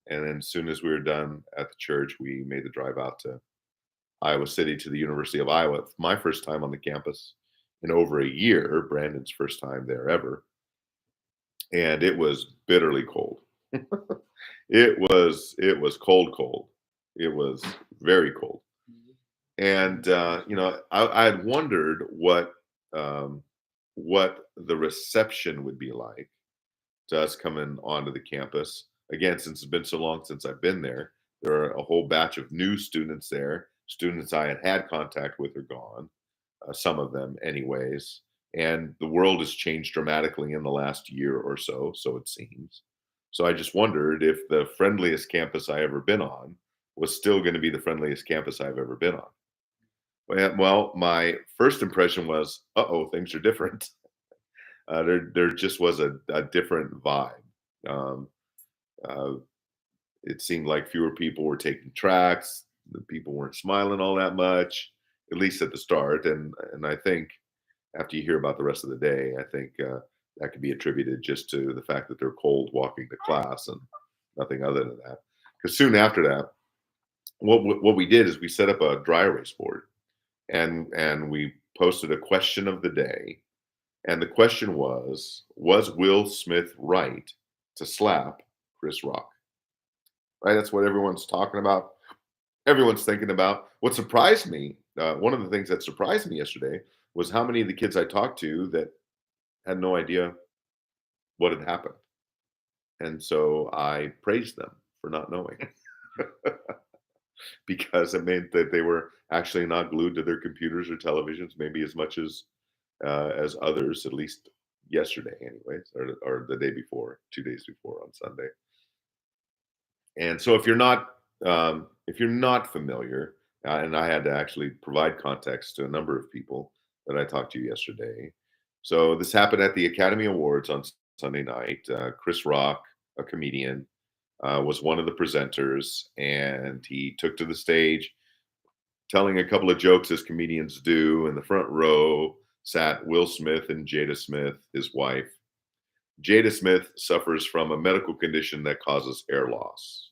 Speaker 1: and then as soon as we were done at the church, we made the drive out to Iowa City to the University of Iowa. My first time on the campus in over a year. Brandon's first time there ever, and it was bitterly cold. It was cold. It was very cold. And I had wondered what the reception would be like to us coming onto the campus. Again, since it's been so long since I've been there, there are a whole batch of new students there. Students I had contact with are gone, some of them anyways. And the world has changed dramatically in the last year or so, so it seems. So I just wondered if the friendliest campus I ever been on was still going to be the friendliest campus I've ever been on. Well, my first impression was, things are different. There just was a different vibe. Um, uh, it seemed like fewer people were taking tracks. The people weren't smiling all that much, at least at the start. And I think after you hear about the rest of the day, I think that could be attributed just to the fact that they're cold walking to class and nothing other than that. Because soon after that, what we did is we set up a dry erase board, and we posted a question of the day. And the question was Will Smith right to slap Chris Rock? Right? That's what everyone's talking about. Everyone's thinking about. What surprised me, one of the things that surprised me yesterday was how many of the kids I talked to that had no idea what had happened. And so I praised them for not knowing. Because it meant that they were actually not glued to their computers or televisions, maybe as much as others, at least yesterday, anyways, or the day before, 2 days before on Sunday. And so if you're not familiar, and I had to actually provide context to a number of people that I talked to yesterday. So this happened at the Academy Awards on Sunday night. Chris Rock, a comedian, was one of the presenters, and he took to the stage telling a couple of jokes as comedians do. In the front row sat Will Smith and Jada Smith, his wife. Jada Smith suffers from a medical condition that causes hair loss.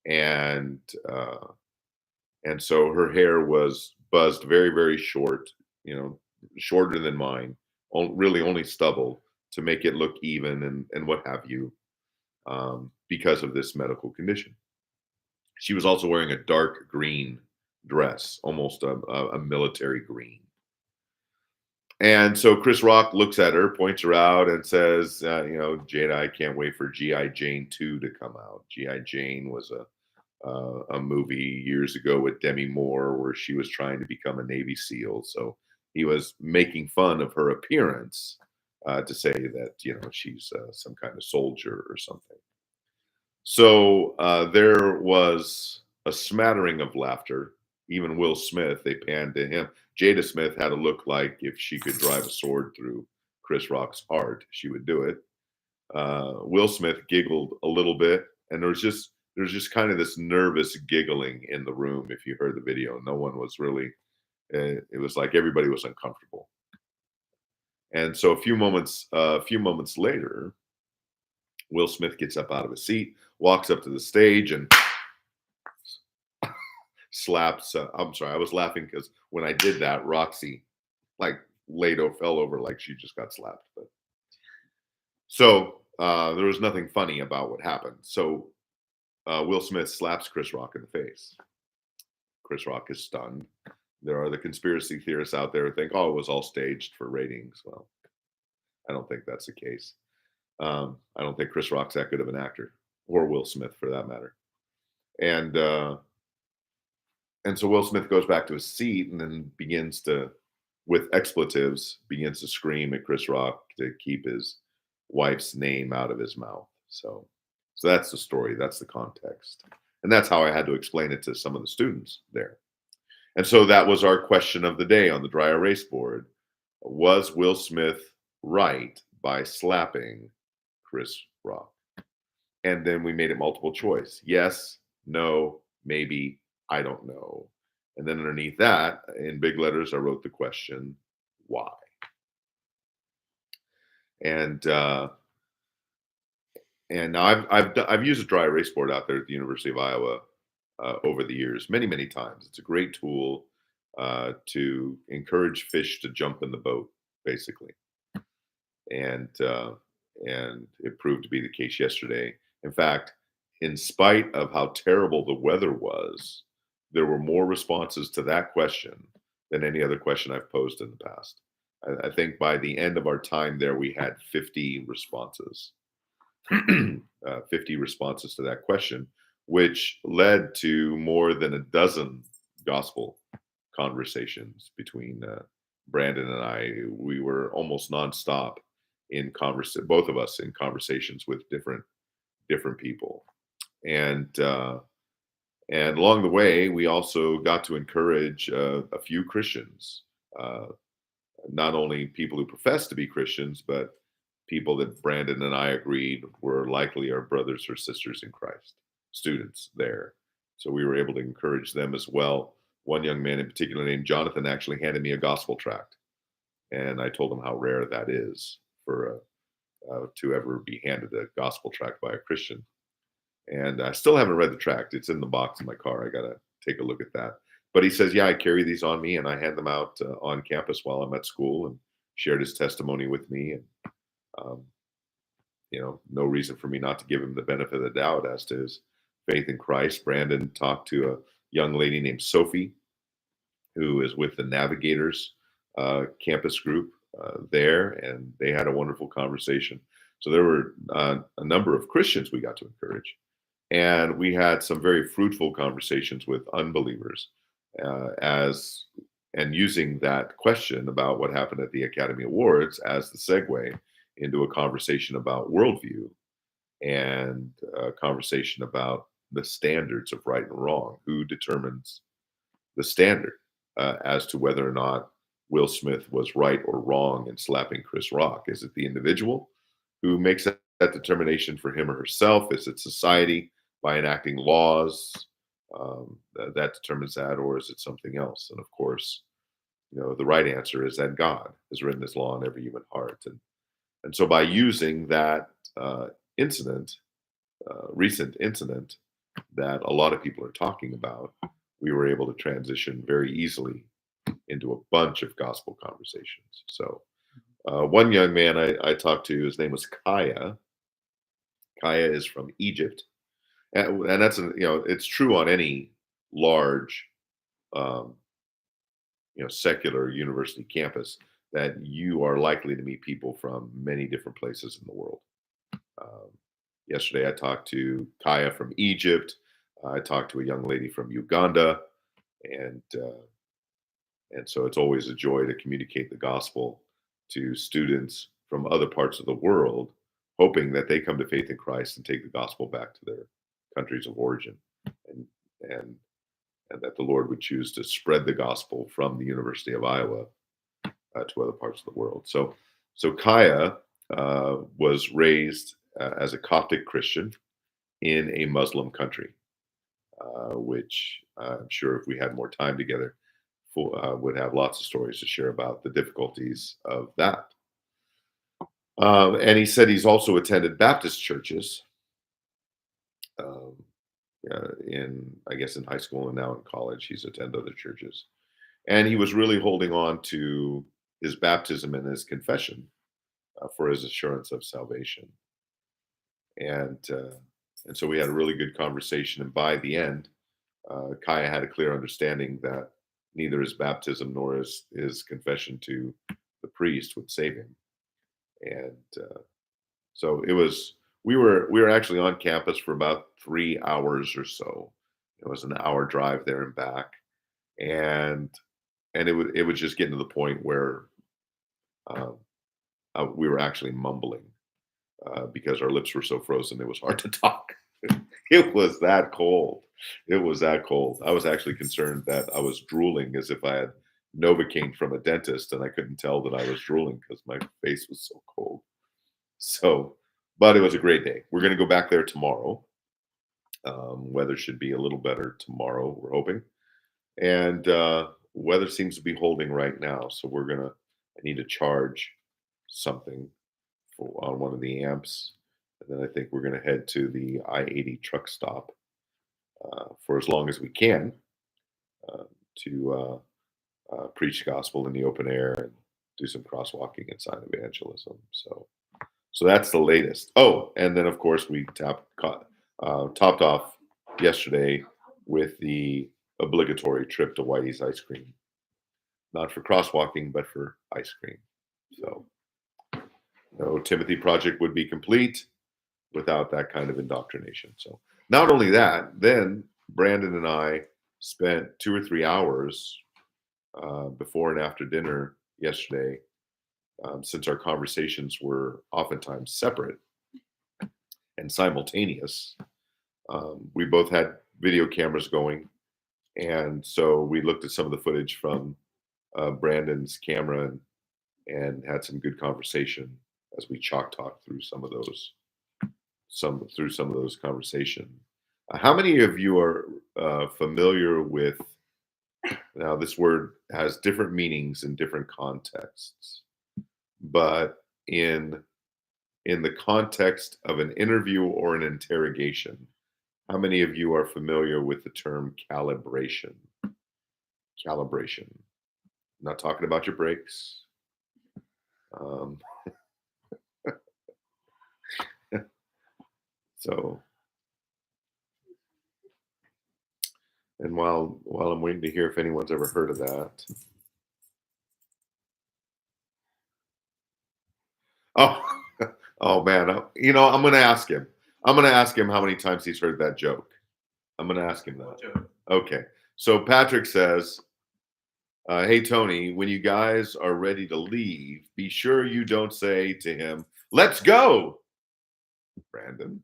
Speaker 1: And so her hair was buzzed very, very short, shorter than mine, really only stubble to make it look even and what have you, because of this medical condition. She was also wearing a dark green dress, almost a military green. And so Chris Rock looks at her, points her out, and says, Jada, I can't wait for G.I. Jane 2 to come out. G.I. Jane was a movie years ago with Demi Moore where she was trying to become a Navy SEAL. So he was making fun of her appearance to say that, she's some kind of soldier or something. So there was a smattering of laughter. Even Will Smith, they panned to him. Jada Smith had to look like if she could drive a sword through Chris Rock's heart, she would do it. Will Smith giggled a little bit, and there's just kind of this nervous giggling in the room. If you heard the video, no one was really. It was like everybody was uncomfortable. And so a few moments later, Will Smith gets up out of his seat, walks up to the stage, and slaps. I'm sorry, I was laughing because when I did that, Roxy fell over like she just got slapped. But so there was nothing funny about what happened. So Will Smith slaps Chris Rock in the face. Chris Rock is stunned. There are the conspiracy theorists out there who think, it was all staged for ratings. Well, I don't think that's the case. I don't think Chris Rock's that good of an actor, or Will Smith for that matter. And so Will Smith goes back to his seat and then begins to, with expletives, begins to scream at Chris Rock to keep his wife's name out of his mouth. So that's the story. That's the context. And that's how I had to explain it to some of the students there. And so that was our question of the day on the dry erase board. Was Will Smith right by slapping Chris Rock? And then we made it multiple choice. Yes, no, maybe, I don't know. And then underneath that, in big letters, I wrote the question, why? And now I've used a dry erase board out there at the University of Iowa over the years, many times. It's a great tool to encourage fish to jump in the boat, basically. And it proved to be the case yesterday. In fact, in spite of how terrible the weather was, there were more responses to that question than any other question I've posed in the past. I think by the end of our time there, we had 50 responses. 50 responses to that question, which led to more than a dozen gospel conversations between Brandon and I. We were almost nonstop in both of us in conversations with different people, and along the way, we also got to encourage a few Christians, not only people who profess to be Christians, but people that Brandon and I agreed were likely our brothers or sisters in Christ, students there. So we were able to encourage them as well. One young man in particular named Jonathan actually handed me a gospel tract. And I told him how rare that is for to ever be handed a gospel tract by a Christian. And I still haven't read the tract. It's in the box in my car. I got to take a look at that. But he says, yeah, I carry these on me and I hand them out on campus while I'm at school, and shared his testimony with me. And no reason for me not to give him the benefit of the doubt as to his faith in Christ. Brandon talked to a young lady named Sophie, who is with the Navigators campus group there, and they had a wonderful conversation. So there were a number of Christians we got to encourage, and we had some very fruitful conversations with unbelievers and using that question about what happened at the Academy Awards as the segue into a conversation about worldview and a conversation about the standards of right and wrong. Who determines the standard as to whether or not Will Smith was right or wrong in slapping Chris Rock? Is it the individual who makes that determination for him or herself? Is it society by enacting laws that determines that, or is it something else? And of course, the right answer is that God has written his law in every human heart. And so by using that recent incident that a lot of people are talking about, we were able to transition very easily into a bunch of gospel conversations. So one young man I talked to, his name was Kaya. Kaya is from Egypt. And that's, it's true on any large, secular university campus, that you are likely to meet people from many different places in the world. Yesterday, I talked to Kaya from Egypt. I talked to a young lady from Uganda, and so it's always a joy to communicate the gospel to students from other parts of the world, hoping that they come to faith in Christ and take the gospel back to their countries of origin, and that the Lord would choose to spread the gospel from the University of Iowa to other parts of the world. So Kaya was raised as a Coptic Christian in a Muslim country, which I'm sure if we had more time together, would have lots of stories to share about the difficulties of that. And he said he's also attended Baptist churches I guess in high school, and now in college, he's attended other churches. And he was really holding on to his baptism and his confession for his assurance of salvation. And so we had a really good conversation. And by the end, Kaya had a clear understanding that neither his baptism nor his confession to the priest would save him. And so we were actually on campus for about 3 hours or so. It was an hour drive there and back, and it was just getting to the point where we were actually mumbling. because our lips were so frozen it was hard to talk. It was that cold. It was that cold. I was actually concerned that I was drooling as if I had Novocaine from a dentist, and I couldn't tell that I was drooling because my face was so cold. So, but it was a great day. We're going to go back there tomorrow. Weather should be a little better tomorrow, we're hoping. And weather seems to be holding right now. So I need to charge something on one of the amps. And then I think we're going to head to the I-80 truck stop for as long as we can to preach the gospel in the open air and do some crosswalking and sign evangelism. So that's the latest. Oh, and then of course we topped off yesterday with the obligatory trip to Whitey's Ice Cream. Not for crosswalking, but for ice cream. So no Timothy project would be complete without that kind of indoctrination. So not only that, then Brandon and I spent 2 or 3 hours before and after dinner yesterday, since our conversations were oftentimes separate and simultaneous. We both had video cameras going, and so we looked at some of the footage from Brandon's camera and had some good conversation as we talked through some of those conversations. How many of you are familiar with? Now, this word has different meanings in different contexts, but in the context of an interview or an interrogation, how many of you are familiar with the term calibration? Calibration. I'm not talking about your brakes. So, and while I'm waiting to hear if anyone's ever heard of that. Oh, oh man. I'm going to ask him. I'm going to ask him how many times he's heard that joke. I'm going to ask him that. Okay. So Patrick says, hey, Tony, when you guys are ready to leave, be sure you don't say to him, let's go. Brandon,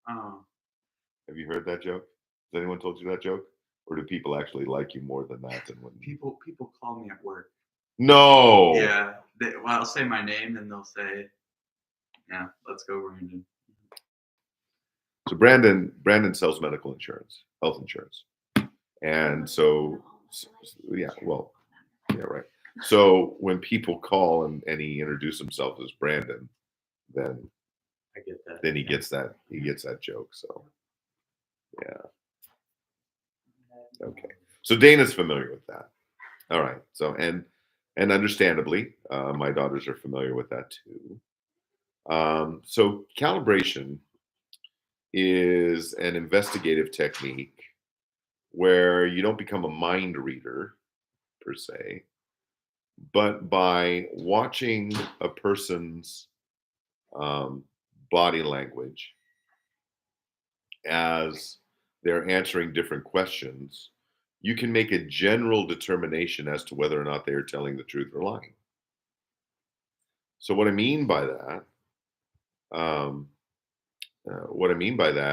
Speaker 1: have you heard that joke? Has anyone told you that joke? Or do people actually like you more than that? Than when
Speaker 3: People call me at work.
Speaker 1: No.
Speaker 3: Yeah. I'll say my name and they'll say, yeah, let's go, Brandon.
Speaker 1: So Brandon sells medical insurance, health insurance. And so yeah, well, yeah, right. So when people call and he introduces himself as Brandon, then
Speaker 3: I get that.
Speaker 1: Then he gets that joke. So yeah. Okay. So Dana's familiar with that. All right. So and understandably, my daughters are familiar with that too. So calibration is an investigative technique where you don't become a mind reader per se, but by watching a person's body language as they're answering different questions, you can make a general determination as to whether or not they are telling the truth or lying. So what I mean by that,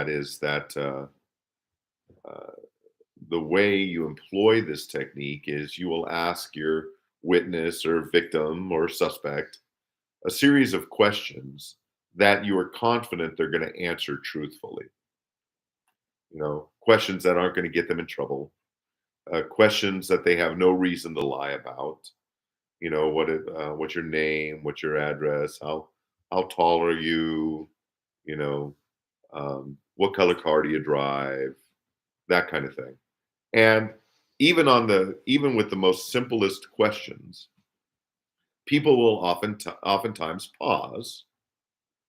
Speaker 1: is that the way you employ this technique is you will ask your witness or victim or suspect a series of questions that you are confident they're going to answer truthfully. Questions that aren't going to get them in trouble, questions that they have no reason to lie about. What's your name? What's your address? How tall are you? What color car do you drive? That kind of thing. And even with the most simplest questions, people will oftentimes pause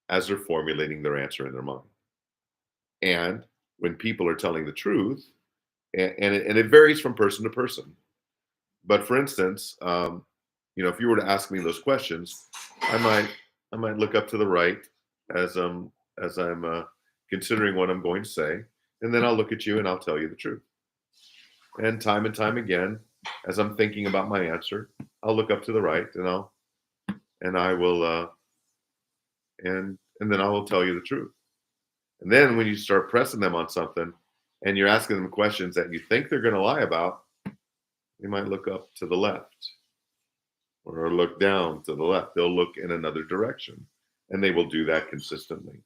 Speaker 1: as they're formulating their answer in their mind. And when people are telling the truth, and it varies from person to person. But for instance, if you were to ask me those questions, I might look up to the right as I'm considering what I'm going to say, and then I'll look at you and I'll tell you the truth. And time again, as I'm thinking about my answer, I'll look up to the right and I will and and then I will tell you the truth. And then when you start pressing them on something and you're asking them questions that you think they're going to lie about, they might look up to the left or look down to the left. They'll look in another direction, and they will do that consistently.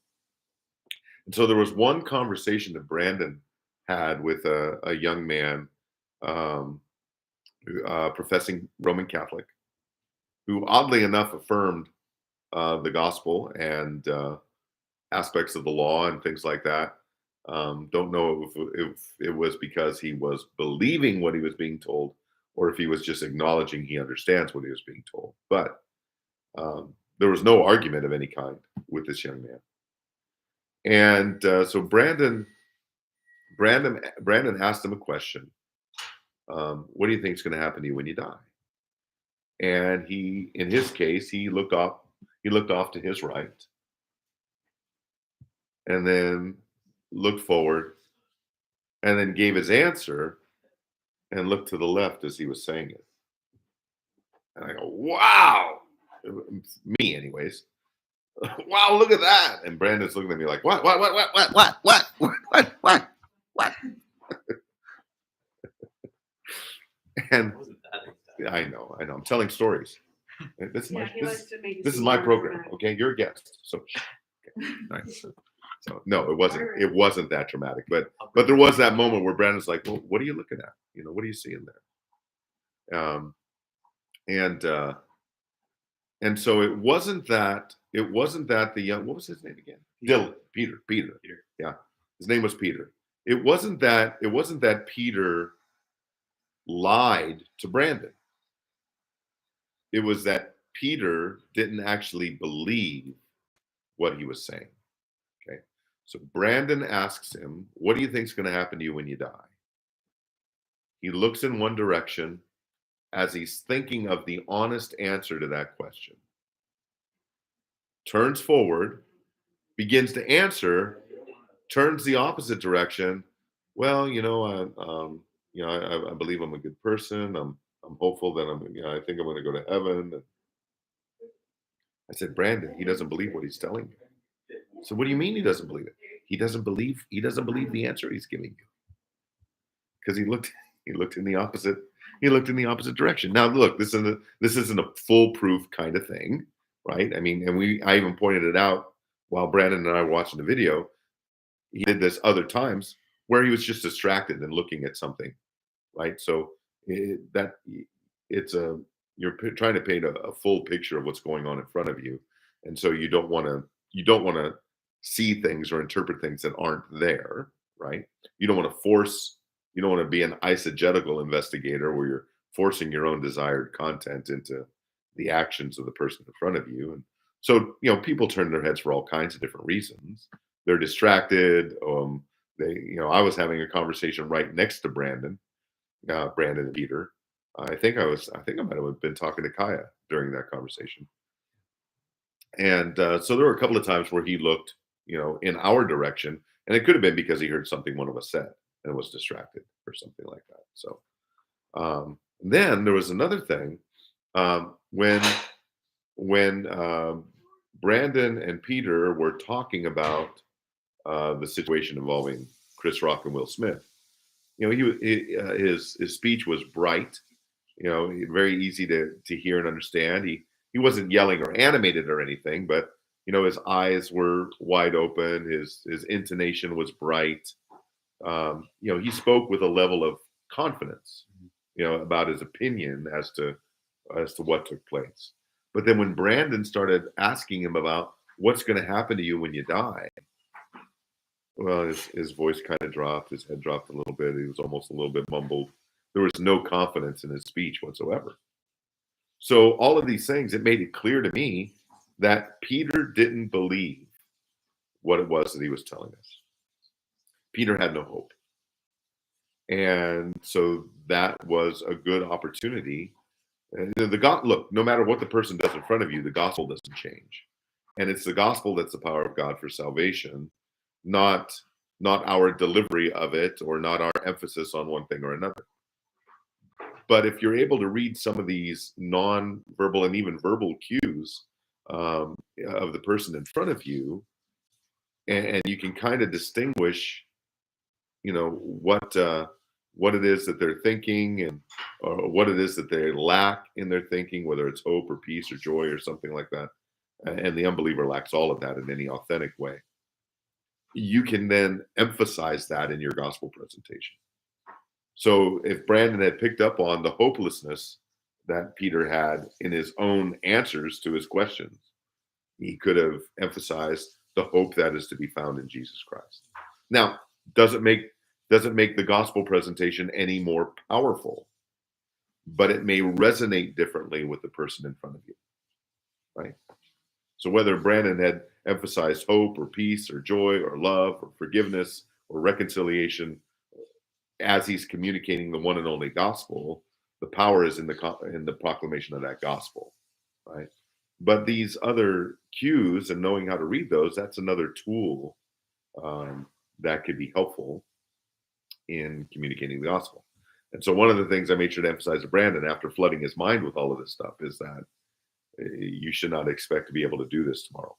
Speaker 1: And so there was one conversation that Brandon had with a young man, professing Roman Catholic, who oddly enough affirmed the gospel and aspects of the law and things like that. Don't know if it was because he was believing what he was being told, or if he was just acknowledging he understands what he was being told. But there was no argument of any kind with this young man. And so Brandon asked him a question. What do you think is going to happen to you when you die? And he, in his case, he looked off to his right, and then looked forward, and then gave his answer and looked to the left as he was saying it. And I go, wow! Me, anyways. Wow, look at that! And Brandon's looking at me like, what? And I know. I'm telling stories. This is my program. Okay, you're a guest. So, okay. Nice. So no, it wasn't that dramatic, but there was that moment where Brandon's like, well, what are you looking at? What are you seeing there? And so it wasn't that the young, what was his name again? Peter. Yeah. His name was Peter. It wasn't that Peter lied to Brandon. It was that Peter didn't actually believe what he was saying. Okay. So Brandon asks him, what do you think is going to happen to you when you die? He looks in one direction as he's thinking of the honest answer to that question. Turns forward, begins to answer, turns the opposite direction. Well, I believe I'm a good person. I'm hopeful that I think I'm going to go to heaven. I said, Brandon, he doesn't believe what he's telling you. So what do you mean he doesn't believe it? He doesn't believe the answer he's giving you. Because he looked in the opposite direction. Now look, this isn't a foolproof kind of thing, right? I mean, I even pointed it out while Brandon and I were watching the video. He did this other times where he was just distracted and looking at something, right? So you're trying to paint a full picture of what's going on in front of you, and so you don't want to see things or interpret things that aren't there, right? You don't want to be an eisegetical investigator where you're forcing your own desired content into the actions of the person in front of you. And so people turn their heads for all kinds of different reasons. They're distracted. I was having a conversation right next to Brandon and Peter. I think I might have been talking to Kaya during that conversation. And so there were a couple of times where he looked, in our direction, and it could have been because he heard something one of us said and was distracted or something like that. So then there was another thing when Brandon and Peter were talking about the situation involving Chris Rock and Will Smith. His speech was bright, very easy to hear and understand. He wasn't yelling or animated or anything, but his eyes were wide open. His intonation was bright. He spoke with a level of confidence, about his opinion as to what took place. But then when Brandon started asking him about what's going to happen to you when you die, well, his voice kind of dropped. His head dropped a little bit. He was almost a little bit mumbled. There was no confidence in his speech whatsoever. So all of these things, it made it clear to me that Peter didn't believe what it was that he was telling us. Peter had no hope. And so that was a good opportunity. And look, no matter what the person does in front of you, the gospel doesn't change. And it's the gospel that's the power of God for salvation, not our delivery of it, or not our emphasis on one thing or another. But if you're able to read some of these non-verbal and even verbal cues of the person in front of you, and you can kind of distinguish, what it is that they're thinking, and or what it is that they lack in their thinking, whether it's hope or peace or joy or something like that. And the unbeliever lacks all of that in any authentic way. You can then emphasize that in your gospel presentation. So if Brandon had picked up on the hopelessness that Peter had in his own answers to his questions, he could have emphasized the hope that is to be found in Jesus Christ. Now, doesn't make the gospel presentation any more powerful, but it may resonate differently with the person in front of you, right? So whether Brandon had emphasized hope or peace or joy or love or forgiveness or reconciliation as he's communicating the one and only gospel, the power is in the proclamation of that gospel, right? But these other cues and knowing how to read those, that's another tool that could be helpful in communicating the gospel. And so one of the things I made sure to emphasize to Brandon after flooding his mind with all of this stuff is that you should not expect to be able to do this tomorrow.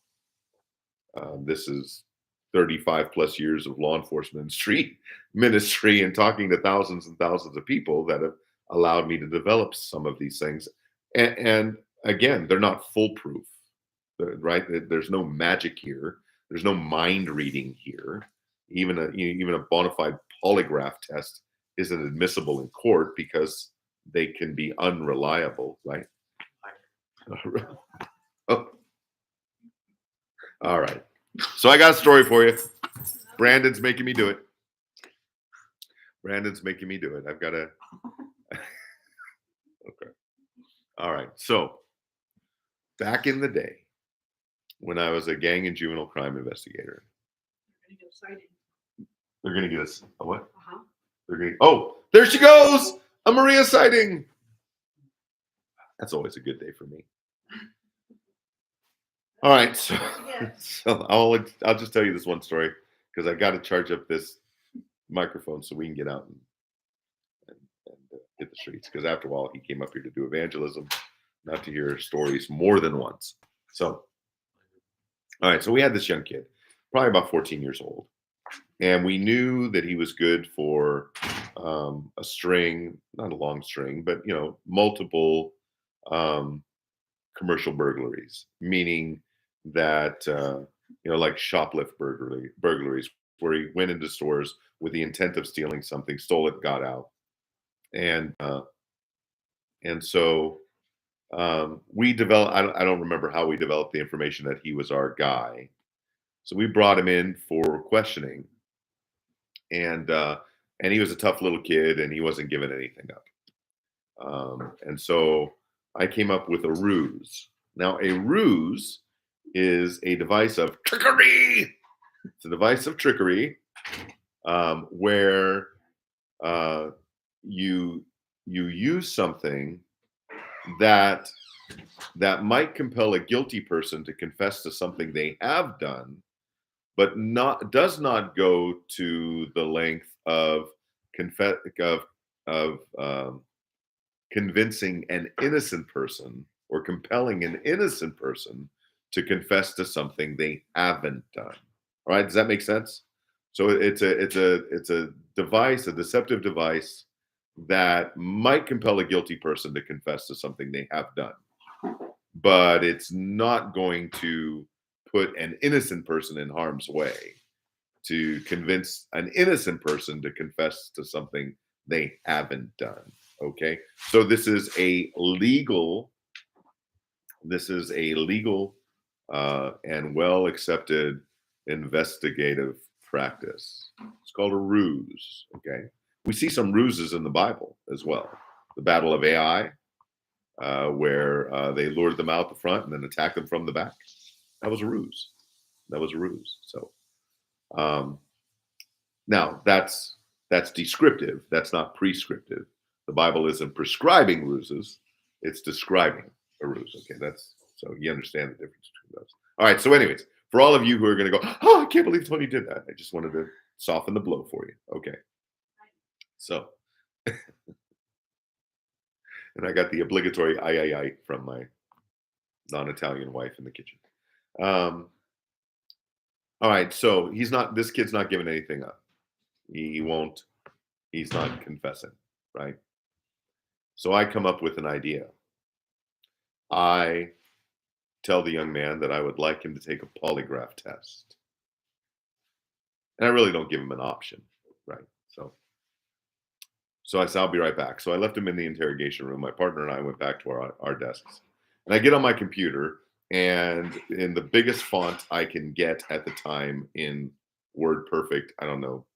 Speaker 1: This is 35 plus years of law enforcement and street ministry and talking to thousands and thousands of people that have allowed me to develop some of these things. And again, they're not foolproof, right? There's no magic here. There's no mind reading here. Even a bona fide polygraph test isn't admissible in court because they can be unreliable, right? Oh. All right. So I got a story for you. Brandon's making me do it. I've got to. Okay. All right. So back in the day, when I was a gang and juvenile crime investigator, they're going to get us a what? Oh, there she goes. A Maria sighting. That's always a good day for me. All right, so I'll just tell you this one story because I got to charge up this microphone so we can get out and hit the streets. Because after a while, he came up here to do evangelism, not to hear stories more than once. So, all right, so we had this young kid, probably about 14 years old, and we knew that he was good for a string, not a long string, but multiple commercial burglaries, meaning that like shoplift burglaries, where he went into stores with the intent of stealing something, stole it, got out, and so we developed. I don't remember how we developed the information that he was our guy, so we brought him in for questioning, and he was a tough little kid, and he wasn't giving anything up, and so I came up with a ruse. Now, a ruse is a device of trickery. It's a device of trickery where you use something that might compel a guilty person to confess to something they have done, but does not go to the length of convincing an innocent person or compelling an innocent person to confess to something they haven't done. All right, does that make sense? So it's a device, a deceptive device that might compel a guilty person to confess to something they have done, but it's not going to put an innocent person in harm's way to convince an innocent person to confess to something they haven't done. Okay, so this is a legal and well accepted investigative practice. It's called a ruse. Okay, we see some ruses in the Bible as well. The Battle of Ai, where they lured them out the front and then attacked them from the back. That was a ruse. So now that's descriptive. That's not prescriptive. The Bible isn't prescribing ruses; it's describing a ruse. Okay, so you understand the difference between those. All right. So, anyways, for all of you who are going to go, oh, I can't believe Tony did that. I just wanted to soften the blow for you. Okay. So, and I got the obligatory I from my non-Italian wife in the kitchen. All right, so this kid's not giving anything up. He won't, he's not confessing, right? So I come up with an idea. I tell the young man that I would like him to take a polygraph test. And I really don't give him an option, right? So I said, I'll be right back. So I left him in the interrogation room. My partner and I went back to our desks. And I get on my computer, and in the biggest font I can get at the time in WordPerfect, I don't know,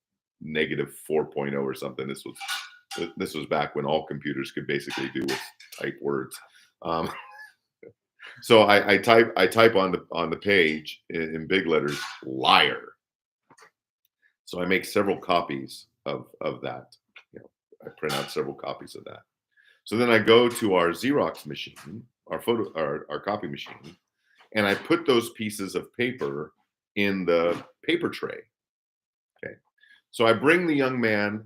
Speaker 1: -4.0 or something. This was back when all computers could basically do was type words. So I type on the page in big letters, liar. So I make several copies of that. I print out several copies of that. So then I go to our Xerox machine, our copy machine, and I put those pieces of paper in the paper tray. Okay. So I bring the young man.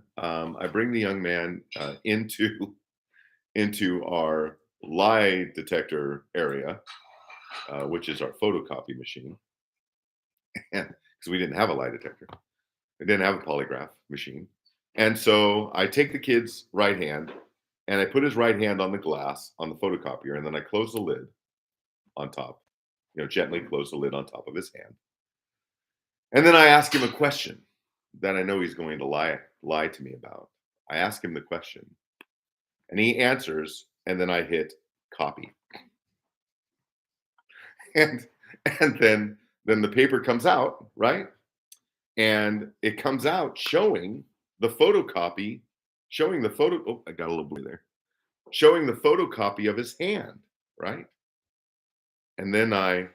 Speaker 1: Into our lie detector area, which is our photocopy machine, and because we didn't have a lie detector, we didn't have a polygraph machine. And so I take the kid's right hand and I put his right hand on the glass on the photocopier, and then I close the lid on top, gently close the lid on top of his hand. And then I ask him a question that I know he's going to lie to me about. I ask him the question and he answers, and then I hit copy. And then the paper comes out, right? And it comes out showing the photocopy, oh, I got a little blue there, showing the photocopy of his hand, right? And then I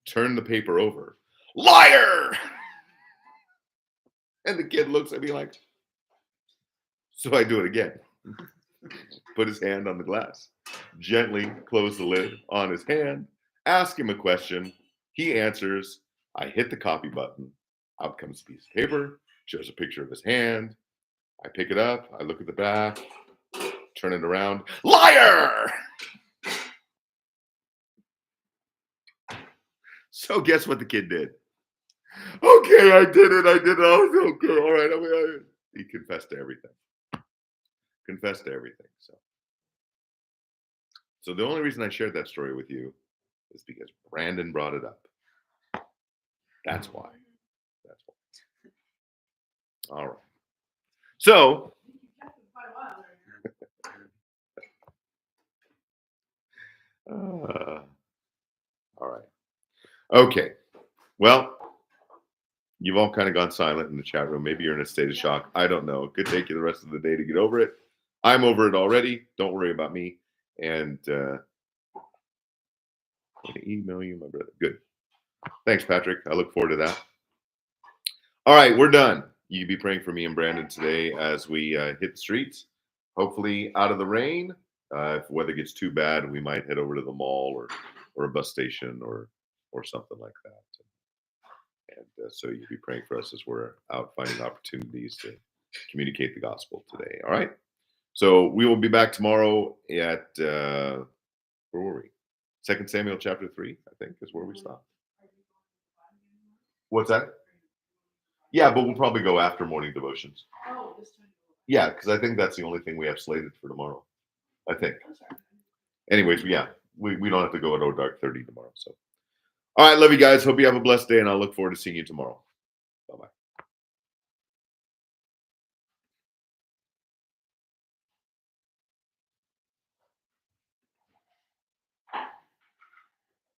Speaker 1: turn the paper over, liar! And the kid looks at me like, so I do it again. Put his hand on the glass, gently close the lid on his hand, ask him a question, he answers, I hit the copy button, out comes a piece of paper, shows a picture of his hand. I pick it up, I look at the back, turn it around, liar! So guess what the kid did? Okay, I did it. Oh, okay, all right. He confessed to everything. So the only reason I shared that story with you is because Brandon brought it up. That's why. All right. So,
Speaker 2: You kept it quite a while there.
Speaker 1: all right. Okay. Well, you've all kind of gone silent in the chat room. Maybe you're in a state of shock. I don't know. It could take you the rest of the day to get over it. I'm over it already. Don't worry about me. And I'm going to email you, my brother. Good. Thanks, Patrick. I look forward to that. All right, we're done. You can be praying for me and Brandon today as we hit the streets, hopefully out of the rain. If the weather gets too bad, we might head over to the mall or a bus station or something like that. And so you be praying for us as we're out finding opportunities to communicate the gospel today. All right. So we will be back tomorrow at where were we? 2 Samuel chapter 3, I think, is where we stopped. What's that? Yeah, but we'll probably go after morning devotions.
Speaker 2: Oh, this time.
Speaker 1: Yeah, because I think that's the only thing we have slated for tomorrow. I think.
Speaker 2: That's all right.
Speaker 1: Anyways, yeah, we don't have to go at dark 30 tomorrow. So, all right, love you guys. Hope you have a blessed day, and I'll look forward to seeing you tomorrow. Bye-bye.